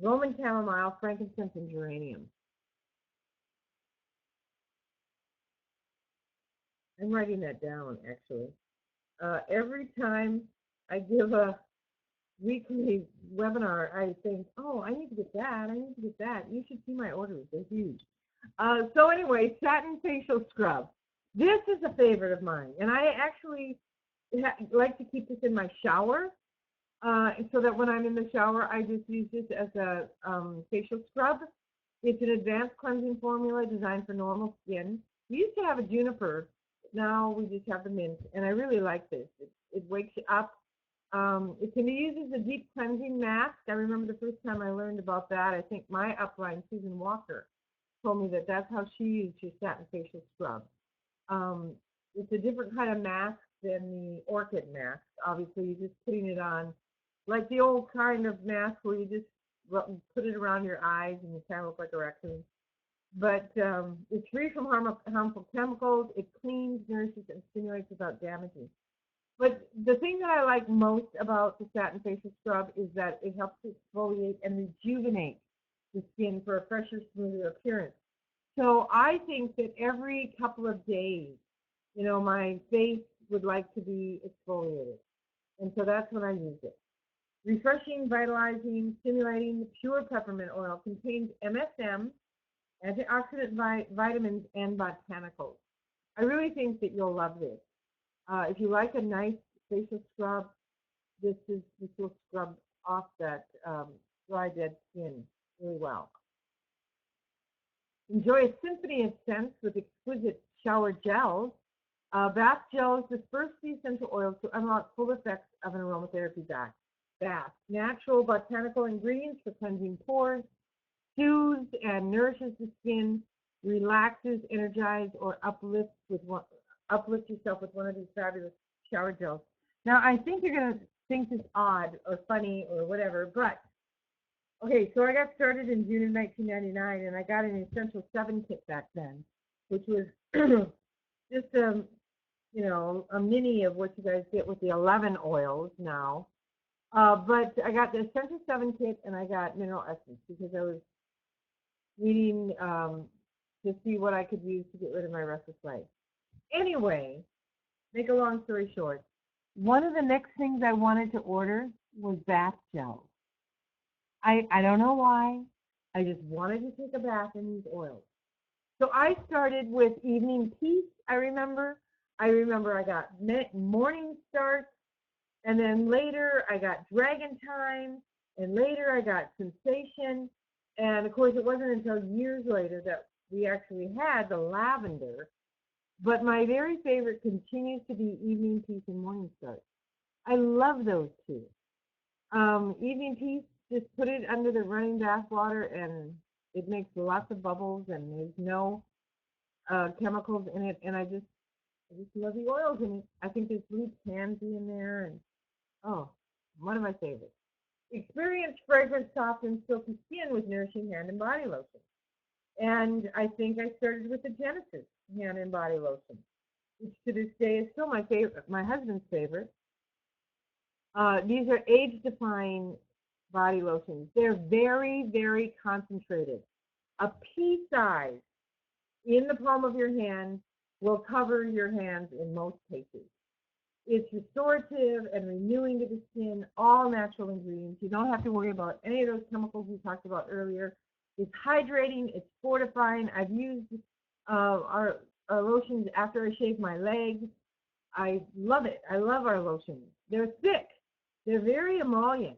Roman chamomile, frankincense, and geranium. I'm writing that down, actually. Every time I give a weekly webinar, I think, oh, I need to get that, I need to get that. You should see my orders. They're huge. So anyway, Satin Facial Scrub. This is a favorite of mine, and I actually like to keep this in my shower so that when I'm in the shower, I just use this as a facial scrub. It's an advanced cleansing formula designed for normal skin. We used to have a juniper. Now we just have the mint, and I really like this. It wakes you up. It can be used as a deep cleansing mask. I remember the first time I learned about that. I think my upline, Susan Walker, told me that that's how she used her Satin Facial Scrub. It's a different kind of mask than the Orchid mask. Obviously, you're just putting it on like the old kind of mask where you just put it around your eyes and you kind of look like a raccoon. But it's free from harmful chemicals. It cleans, nourishes, and stimulates without damaging. But the thing that I like most about the Satin Facial Scrub is that it helps to exfoliate and rejuvenate the skin for a fresher, smoother appearance. So I think that every couple of days, you know, my face would like to be exfoliated. And so that's when I use it. Refreshing, vitalizing, stimulating, the pure peppermint oil contains MSM, antioxidant vitamins, and botanicals. I really think that you'll love this. If you like a nice facial scrub, this will scrub off that dry, dead skin really well. Enjoy a symphony of scents with exquisite shower gels. Bath gels disperse the essential oils to unlock full effects of an aromatherapy bath. Natural botanical ingredients for cleansing pores, soothes and nourishes the skin, relaxes, energizes, or uplift yourself with one of these fabulous shower gels. Now, I think you're going to think this odd or funny or whatever, but, okay, so I got started in June of 1999, and I got an Essential 7 kit back then, which was just a mini of what you guys get with the 11 oils now. But I got the Essential 7 kit, and I got mineral essence because I was needing to see what I could use to get rid of my restless leg. Anyway, make a long story short, one of the next things I wanted to order was bath gels. I don't know why. I just wanted to take a bath in these oils. So I started with Evening Peace, I remember. I got Morning Start, and then later I got Dragon Time, and later I got Sensation. And, of course, it wasn't until years later that we actually had the Lavender. But my very favorite continues to be Evening Peace and Morning Start. I love those two. Evening Peace, just put it under the running bath water, and it makes lots of bubbles, and there's no chemicals in it. And I just love the oils in it. I think there's blue tansy in there, and one of my favorites. Experience fragrance, soft, and silky skin with Nourishing Hand and Body Lotion. And I think I started with the Genesis Hand and Body Lotion, which to this day is still my favorite, my husband's favorite. These are age-defying body lotions. They're very, very concentrated. A pea size in the palm of your hand will cover your hands in most cases. It's restorative and renewing to the skin, all natural ingredients. You don't have to worry about any of those chemicals we talked about earlier. It's hydrating, it's fortifying. I've used our lotions after I shave my legs. I love it. I love our lotions. They're thick. They're very emollient.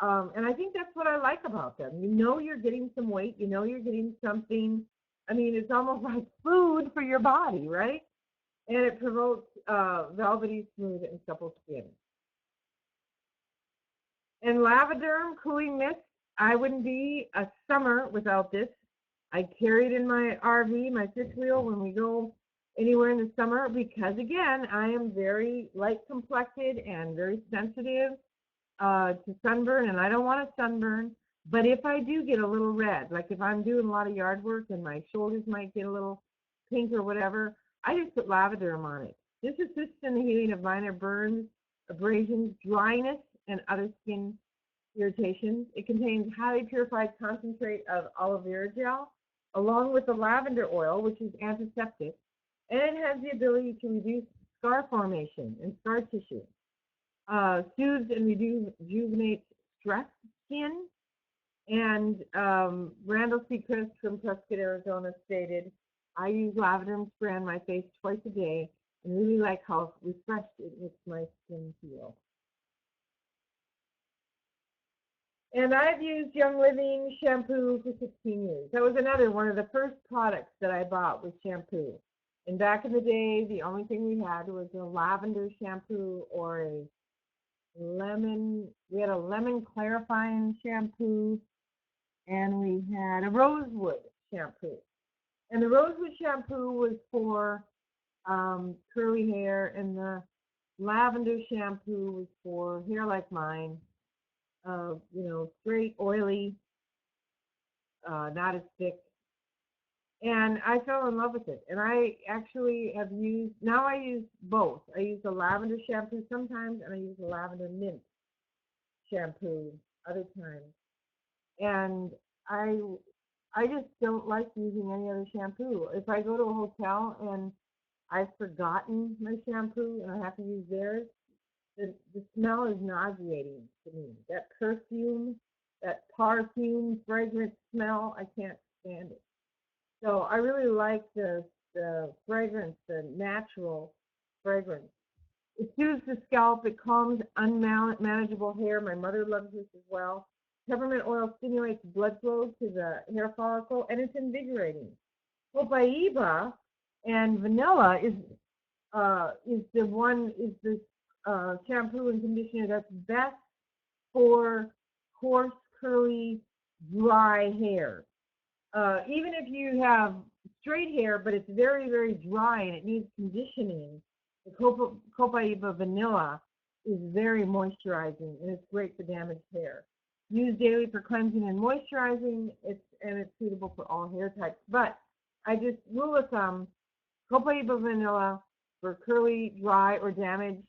And I think that's what I like about them. You know you're getting some weight. You know you're getting something. I mean, it's almost like food for your body, right? And it promotes velvety, smooth, and supple skin. And LavaDerm Cooling Mist, I wouldn't be a summer without this. I carry it in my RV, my fifth wheel, when we go anywhere in the summer because, again, I am very light-complected and very sensitive to sunburn, and I don't want a sunburn. But if I do get a little red, like if I'm doing a lot of yard work and my shoulders might get a little pink or whatever, I just put LavaDerm on it. This assists in the healing of minor burns, abrasions, dryness, and other skin irritations. It contains highly purified concentrate of aloe vera gel, along with the lavender oil, which is antiseptic, and it has the ability to reduce scar formation and scar tissue. Soothes and rejuvenates stressed skin. And Randall C. Chris from Prescott, Arizona stated, I use LavaDerm spray on my face twice a day and really like how refreshed it makes my skin feel. And I've used Young Living shampoo for 16 years. That was another one of the first products that I bought was shampoo. And back in the day, the only thing we had was a lavender shampoo or a lemon. We had a lemon clarifying shampoo, and we had a rosewood shampoo. And the rosewood shampoo was for curly hair, and the lavender shampoo was for hair like mine, straight, oily, not as thick. And I fell in love with it. And I actually have used, now I use both. I use the lavender shampoo sometimes, and I use the lavender mint shampoo other times. And I just don't like using any other shampoo. If I go to a hotel and I've forgotten my shampoo and I have to use theirs, the smell is nauseating to me. That perfume, that parfum, fragrant smell, I can't stand it. So I really like the fragrance, the natural fragrance. It soothes the scalp. It calms unmanageable hair. My mother loves this as well. Peppermint oil stimulates blood flow to the hair follicle, and it's invigorating. Copaiba and vanilla is the shampoo and conditioner that's best for coarse, curly, dry hair. Even if you have straight hair, but it's very, very dry and it needs conditioning, the Copaiba vanilla is very moisturizing, and it's great for damaged hair. Used daily for cleansing and moisturizing, and it's suitable for all hair types. But I just rule of thumb, Copaiba vanilla for curly, dry, or damaged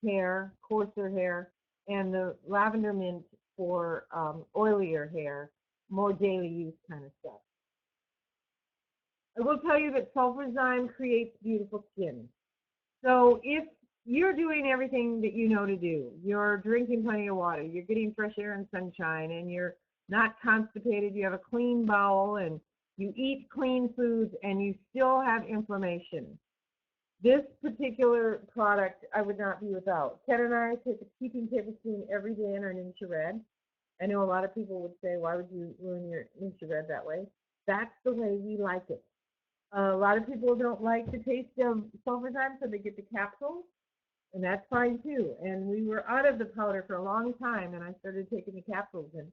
hair, coarser hair, and the lavender mint for oilier hair, more daily use kind of stuff. I will tell you that Sulfurzyme creates beautiful skin. So if you're doing everything that you know to do, you're drinking plenty of water, you're getting fresh air and sunshine, and you're not constipated, you have a clean bowel, and you eat clean foods, and you still have inflammation, this particular product I would not be without. Ken and I take a heaping tablespoon every day in our Ninja Red. I know a lot of people would say, why would you ruin your Ninja Red that way? That's the way we like it. A lot of people don't like the taste of Sulfurzyme, so they get the capsules, and that's fine too. And we were out of the powder for a long time, and I started taking the capsules, and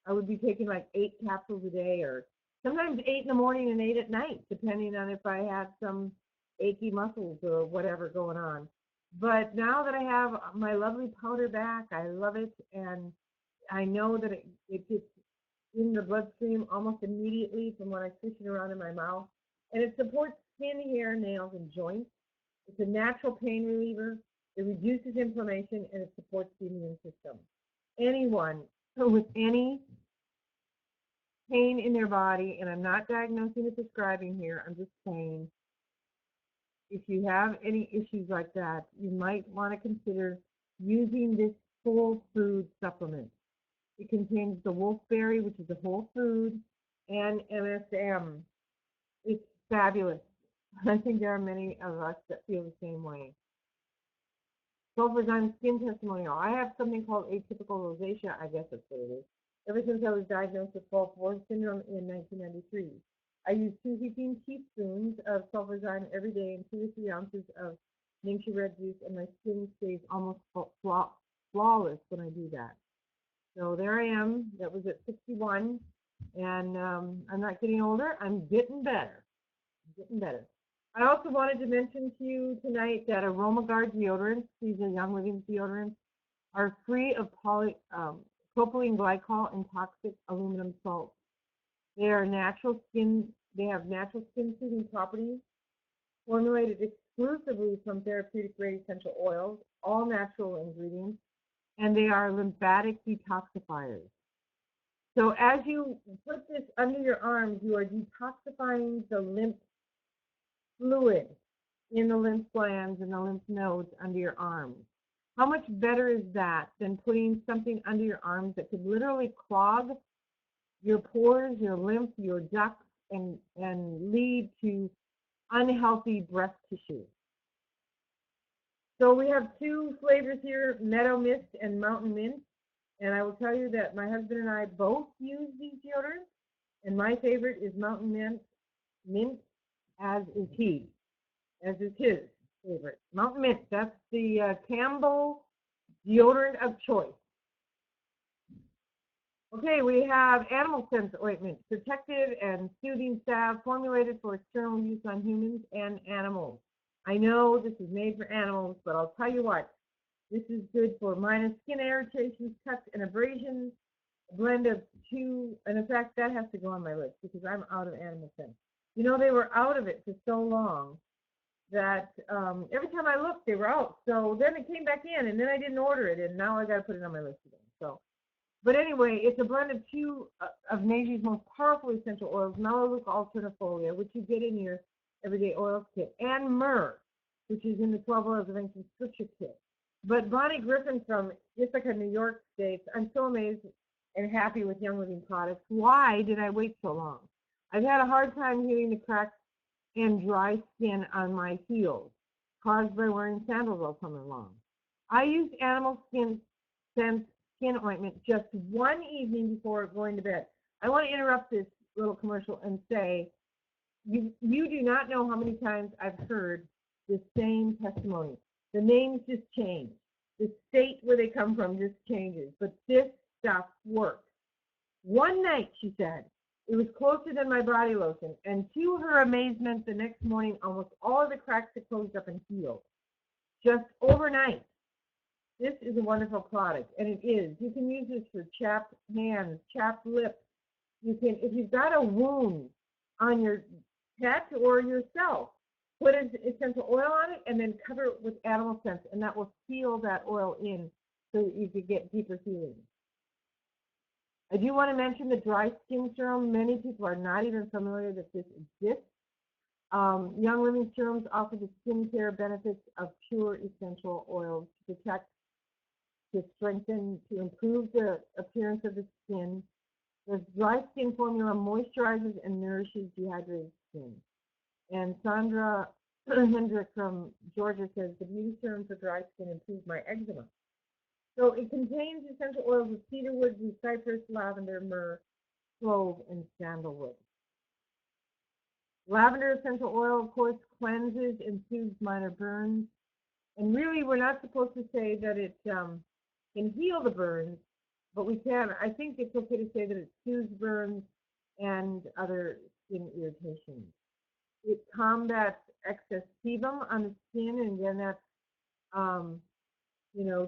I would be taking like 8 capsules a day, or sometimes 8 in the morning and 8 at night, depending on if I had some achy muscles or whatever going on. But now that I have my lovely powder back, I love it, and I know that it gets in the bloodstream almost immediately from when I swish it around in my mouth. And it supports skin, hair, nails, and joints. It's a natural pain reliever. It reduces inflammation, and it supports the immune system. Anyone with any pain in their body, and I'm not diagnosing or prescribing here, I'm just saying, if you have any issues like that, you might want to consider using this whole food supplement. It contains the wolfberry, which is a whole food, and MSM. It's fabulous. I think there are many of us that feel the same way. Sulfurzyme Skin Testimonial. I have something called atypical rosacea, I guess that's what it is, ever since I was diagnosed with fall 4 syndrome in 1993. I use 2 heaping teaspoons of Sulfurzyme every day and 2 to 3 ounces of Ninja Red juice, and my skin stays almost flawless when I do that. So there I am. That was at 61, and I'm not getting older. I'm getting better. I also wanted to mention to you tonight that AromaGuard Deodorants, these are Young Living deodorants, are free of propylene glycol and toxic aluminum salts. They are natural skin. They have natural skin soothing properties, formulated exclusively from therapeutic grade essential oils, all natural ingredients, and they are lymphatic detoxifiers. So as you put this under your arms, you are detoxifying the lymph fluid in the lymph glands and the lymph nodes under your arms. How much better is that than putting something under your arms that could literally clog your pores, your lymph, your ducts, and lead to unhealthy breast tissue? So we have 2 flavors here, Meadow Mist and Mountain Mint. And I will tell you that my husband and I both use these deodorants, and my favorite is Mountain Mint, as is his favorite. Mountain Mint, that's the Campbell deodorant of choice. Okay, we have Animal Sense Ointment, protective and soothing salve formulated for external use on humans and animals. I know this is made for animals, but I'll tell you what, this is good for minor skin irritations, cuts, and abrasions. A blend of 2, and in fact, that has to go on my list because I'm out of Animal Sense. You know, they were out of it for so long that every time I looked, they were out. So then it came back in, and then I didn't order it, and now I got to put it on my list again. So, but anyway, it's a blend of two of Nature's most powerful essential oils, Melaleuca alternifolia, which you get in your everyday oils kit, and myrrh, which is in the 12 oils of ancient scripture kit. But Bonnie Griffin from Ithaca, New York states, I'm so amazed and happy with Young Living products. Why did I wait so long? I've had a hard time healing the cracks and dry skin on my heels caused by wearing sandals all summer long. I used animal skin scent skin ointment just one evening before going to bed. I want to interrupt this little commercial and say, you do not know how many times I've heard the same testimony. The names just change. The state where they come from just changes. But this stuff works. One night, she said, it was closer than my body lotion, and to her amazement, the next morning, almost all of the cracks had closed up and healed. Just overnight. This is a wonderful product, and it is. You can use this for chapped hands, chapped lips. You can, if you've got a wound on your pet or yourself, put an essential oil on it and then cover it with animal scents, and that will seal that oil in so that you can get deeper healing. I do want to mention the dry skin serum. Many people are not even familiar that this exists. Young Living serums offer the skincare benefits of pure essential oils to protect, to strengthen, to improve the appearance of the skin. The dry skin formula moisturizes and nourishes dehydrated skin. And Sandra Hendrick from Georgia says, the beauty serum for dry skin improves my eczema. So it contains essential oils of cedarwood, cypress, lavender, myrrh, clove, and sandalwood. Lavender essential oil, of course, cleanses and soothes minor burns. And really, we're not supposed to say that it can heal the burns, but we can. I think it's okay to say that it soothes burns and other skin irritations. It combats excess sebum on the skin, and again, that's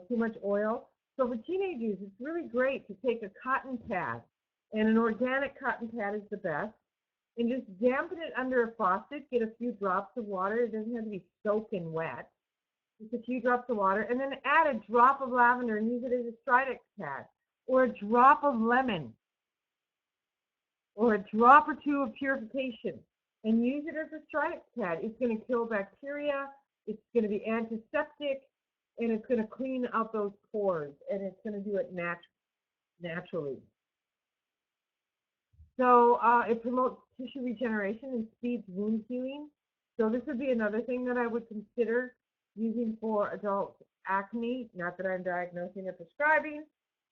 too much oil. So for teenagers, it's really great to take a cotton pad, and an organic cotton pad is the best, and just dampen it under a faucet, get a few drops of water. It doesn't have to be soaking wet. Just a few drops of water, and then add a drop of lavender and use it as a Stridex pad, or a drop of lemon, or a drop or two of purification, and use it as a Stridex pad. It's going to kill bacteria, it's going to be antiseptic, and it's going to clean out those pores, and it's going to do it naturally. So it promotes tissue regeneration and speeds wound healing. So this would be another thing that I would consider using for adult acne. Not that I'm diagnosing or prescribing,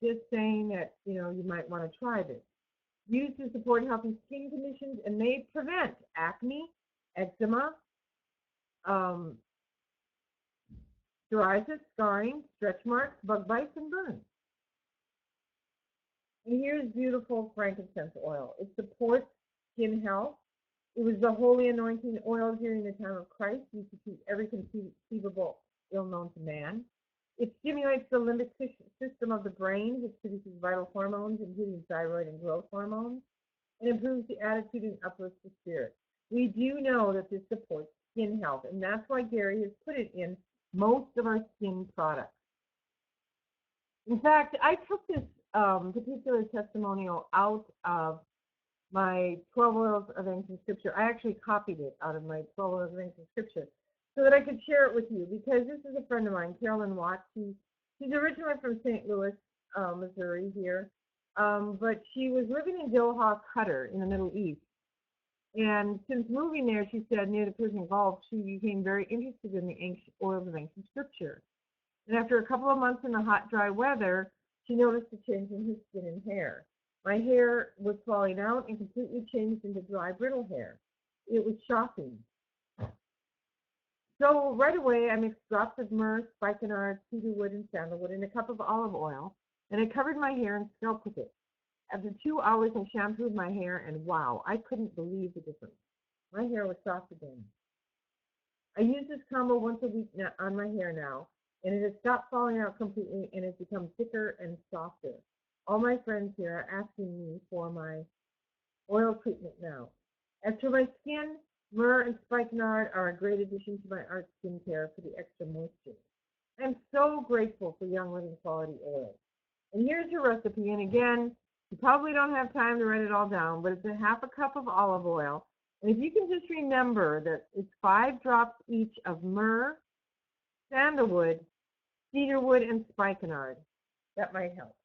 just saying that you might want to try this. Used to support healthy skin conditions, and they prevent acne, eczema, psoriasis, scarring, stretch marks, bug bites, and burns. And here's beautiful frankincense oil. It supports skin health. It was the holy anointing oil during the time of Christ, used to treat every conceivable ill known to man. It stimulates the limbic system of the brain, which produces vital hormones, including thyroid and growth hormones, and improves the attitude and uplifts the spirit. We do know that this supports skin health, and that's why Gary has put it in most of our skin products. In fact, I took this particular testimonial out of my 12 Oils of Ancient Scripture. I actually copied it out of my 12 Oils of Ancient Scripture so that I could share it with you, because this is a friend of mine, Carolyn Watts. She's originally from St. Louis, Missouri here, but she was living in Doha, Qatar, in the Middle East. And since moving there, she said, near the Persian Gulf, she became very interested in the ancient oils of ancient scripture. And after a couple of months in the hot, dry weather, she noticed a change in her skin and hair. My hair was falling out and completely changed into dry, brittle hair. It was shocking. So right away, I mixed drops of myrrh, spikenard, cedarwood, and sandalwood in a cup of olive oil, and I covered my hair and scalp with it. After 2 hours, I shampooed my hair, and wow, I couldn't believe the difference. My hair was soft again. I use this combo once a week on my hair now, and it has stopped falling out completely and has become thicker and softer. All my friends here are asking me for my oil treatment now. As for my skin, myrrh and spikenard are a great addition to my A.R.T skincare for the extra moisture. I'm so grateful for Young Living Quality Oil. And here's your recipe. And again, you probably don't have time to write it all down, but it's a half a cup of olive oil. And if you can just remember that it's 5 drops each of myrrh, sandalwood, cedarwood, and spikenard, that might help.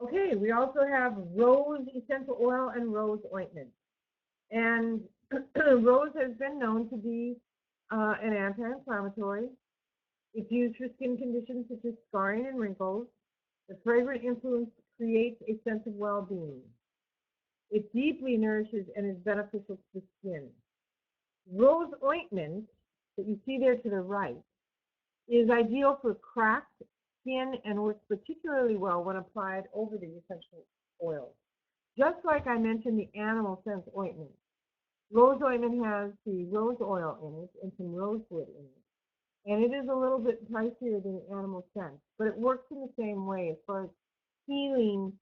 Okay, we also have rose essential oil and rose ointment. And rose has been known to be an anti-inflammatory. It's used for skin conditions such as scarring and wrinkles. The fragrant influence creates a sense of well-being. It deeply nourishes and is beneficial to the skin. Rose ointment, that you see there to the right, is ideal for cracked skin and works particularly well when applied over the essential oils. Just like I mentioned the animal scent ointment, rose ointment has the rose oil in it and some rosewood in it. And it is a little bit pricier than the animal scent, but it works in the same way as far as healing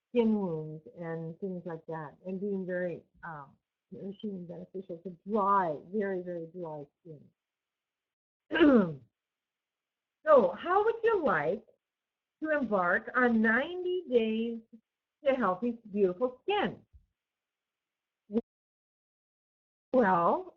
skin wounds and things like that, and being very nourishing and beneficial to dry, very, very dry skin. So how would you like to embark on 90 days to healthy, beautiful skin? Well,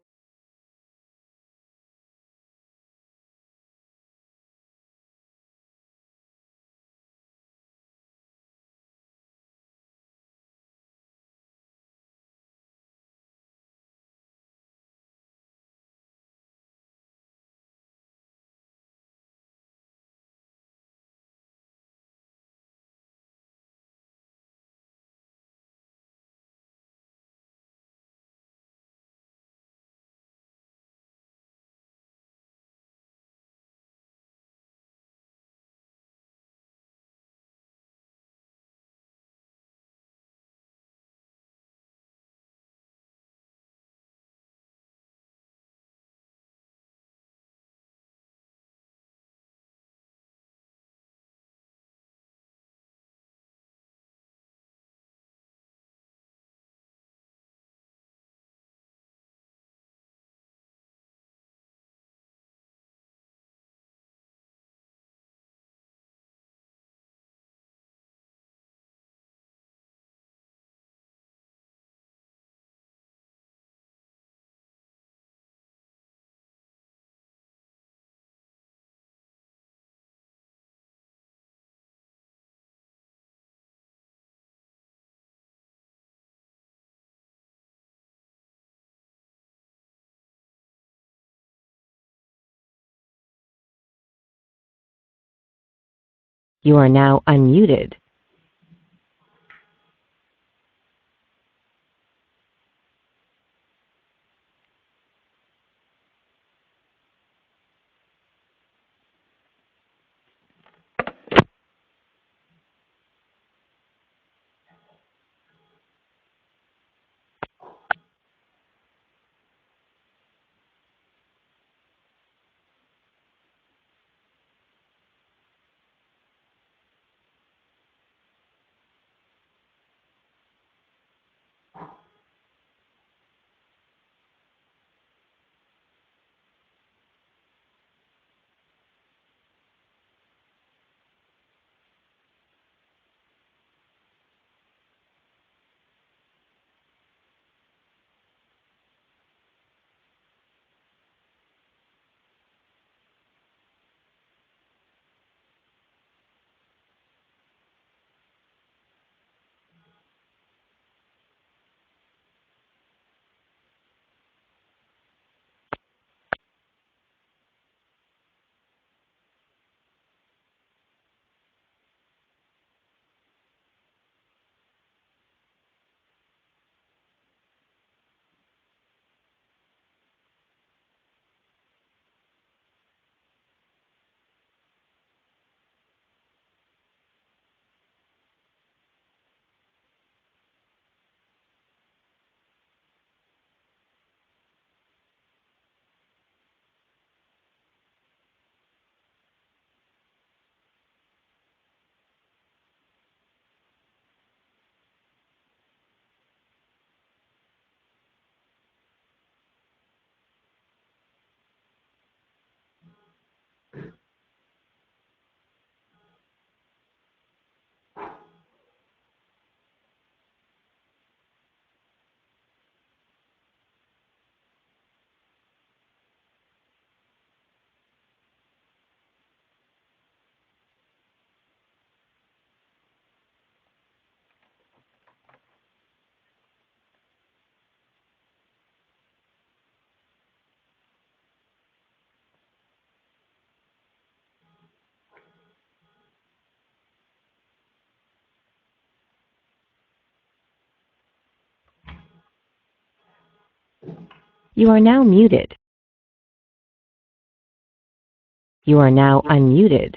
You are now unmuted. You are now muted. You are now unmuted.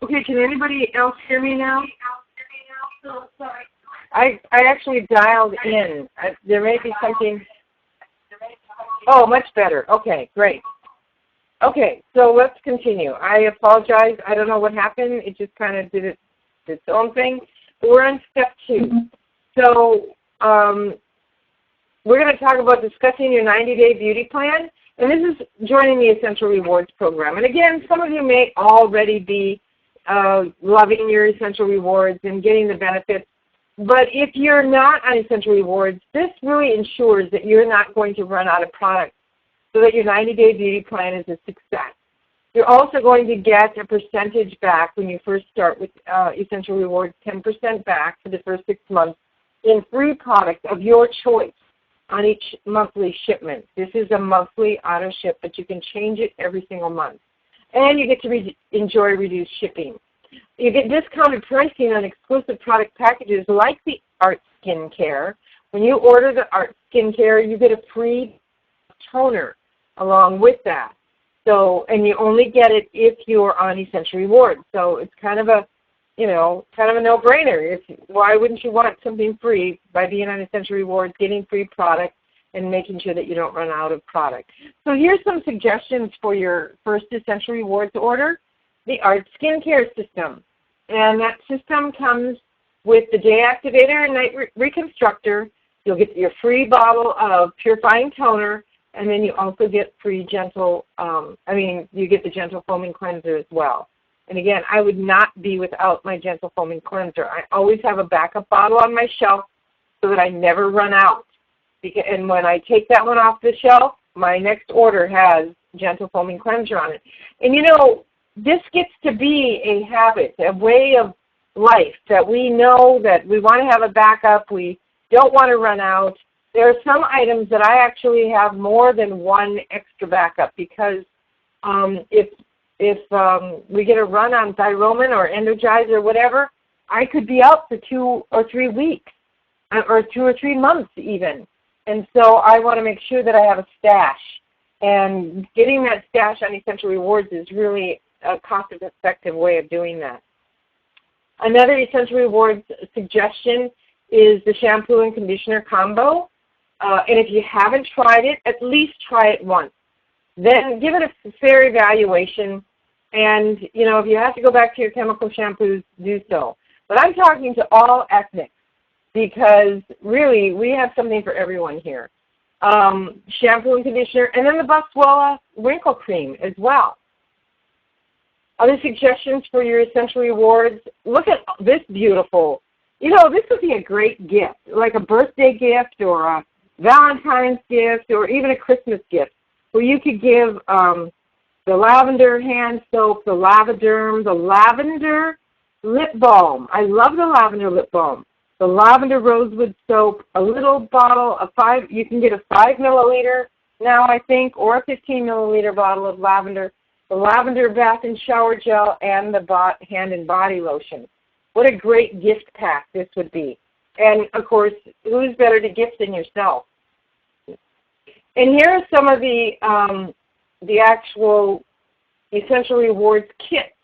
Okay, can anybody else hear me now? I actually dialed in. There may be something. Oh, much better. Okay, great. Okay, so let's continue. I apologize. I don't know what happened. It just kind of did its own thing. But we're on step 2. So we're going to talk about discussing your 90-day beauty plan. And this is joining the Essential Rewards program. And again, some of you may already be loving your Essential Rewards and getting the benefits. But if you're not on Essential Rewards, this really ensures that you're not going to run out of products so that your 90-day beauty plan is a success. You're also going to get a percentage back when you first start with Essential Rewards, 10% back for the first 6 months in free products of your choice on each monthly shipment. This is a monthly auto ship, but you can change it every single month. And you get to enjoy reduced shipping. You get discounted pricing on exclusive product packages like the A.R.T skincare. When you order the A.R.T skincare, you get a free toner along with that. So, and you only get it if you're on Essential Rewards. So it's kind of a, kind of a no-brainer. Why wouldn't you want something free by being on Essential Rewards, getting free product, and making sure that you don't run out of product? So here's some suggestions for your first Essential Rewards order. The A.R.T skincare system. And that system comes with the day activator and night reconstructor. You'll get your free bottle of purifying toner, and then you also get free gentle, you get the gentle foaming cleanser as well. And again, I would not be without my gentle foaming cleanser. I always have a backup bottle on my shelf so that I never run out. And when I take that one off the shelf, my next order has gentle foaming cleanser on it. And this gets to be a habit, a way of life that we know that we want to have a backup. We don't want to run out. There are some items that I actually have more than one extra backup because if we get a run on Thyromin or Energize or whatever, I could be out for 2 or 3 weeks or 2 or 3 months even. And so I want to make sure that I have a stash. And getting that stash on Essential Rewards is really a cost-effective way of doing that. Another Essential Rewards suggestion is the shampoo and conditioner combo. And if you haven't tried it, at least try it once. Then give it a fair evaluation. And, if you have to go back to your chemical shampoos, do so. But I'm talking to all ethnics because, really, we have something for everyone here. Shampoo and conditioner, and then the Buswella wrinkle cream as well. Other suggestions for your Essential Rewards, look at this beautiful, this would be a great gift, like a birthday gift or a Valentine's gift or even a Christmas gift, where you could give the lavender hand soap, the LavaDerm, the lavender lip balm. I love the lavender lip balm. The lavender rosewood soap, a little bottle of you can get a 5 milliliter now, I think, or a 15 milliliter bottle of lavender, the lavender bath and shower gel, and the hand and body lotion. What a great gift pack this would be. And, of course, who's better to gift than yourself? And here are some of the actual Essential Rewards kit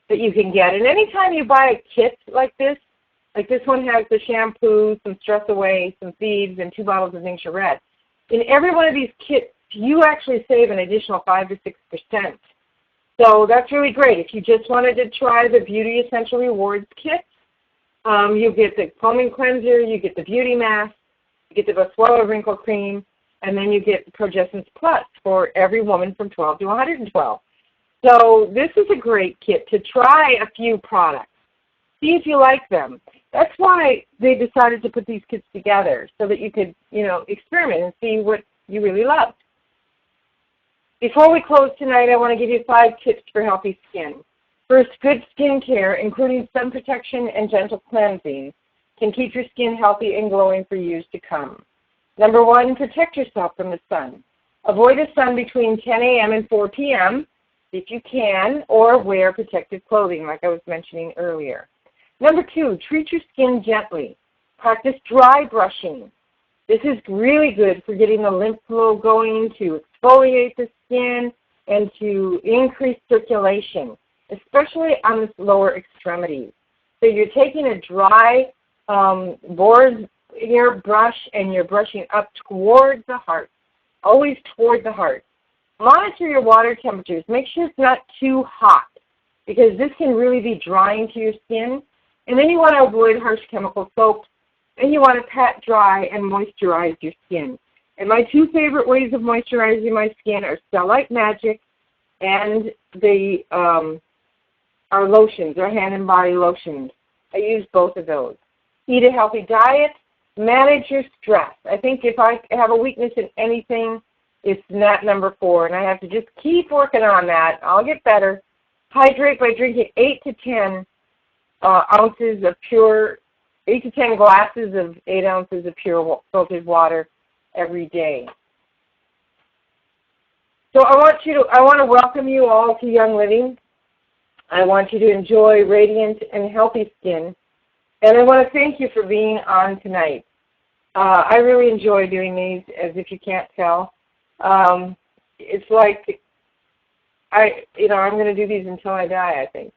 that you can get. And anytime you buy a kit like this one has the shampoo, some Stress Away, some Thieves, and 2 bottles of Ningxia Red. In every one of these kits, you actually save an additional 5 to 6%. So that's really great. If you just wanted to try the Beauty Essential Rewards kit, you get the foaming cleanser, you get the beauty mask, you get the Boswellia wrinkle cream, and then you get Progessence Plus for every woman from 12 to 112. So this is a great kit to try a few products. See if you like them. That's why they decided to put these kits together, so that you could, experiment and see what you really love. Before we close tonight, I want to give you 5 tips for healthy skin. First, good skin care, including sun protection and gentle cleansing, can keep your skin healthy and glowing for years to come. Number 1, protect yourself from the sun. Avoid the sun between 10 a.m. and 4 p.m. if you can, or wear protective clothing, like I was mentioning earlier. Number 2, treat your skin gently. Practice dry brushing. This is really good for getting the lymph flow going, to exfoliate the skin, and to increase circulation, especially on the lower extremities. So you're taking a dry board hair brush and you're brushing up towards the heart, always toward the heart. Monitor your water temperatures. Make sure it's not too hot, because this can really be drying to your skin. And then you want to avoid harsh chemical soaps, and you want to pat dry and moisturize your skin. And my 2 favorite ways of moisturizing my skin are Stellite Magic and our lotions, our hand and body lotions. I use both of those. Eat a healthy diet. Manage your stress. I think if I have a weakness in anything, it's that number 4, and I have to just keep working on that. I'll get better. Hydrate by drinking 8 to 10 ounces of pure, 8 to 10 glasses of 8 ounces of pure filtered water every day. So I want to welcome you all to Young Living. I want you to enjoy radiant and healthy skin. And I want to thank you for being on tonight. I really enjoy doing these, as if you can't tell. It's like I'm going to do these until I die, I think.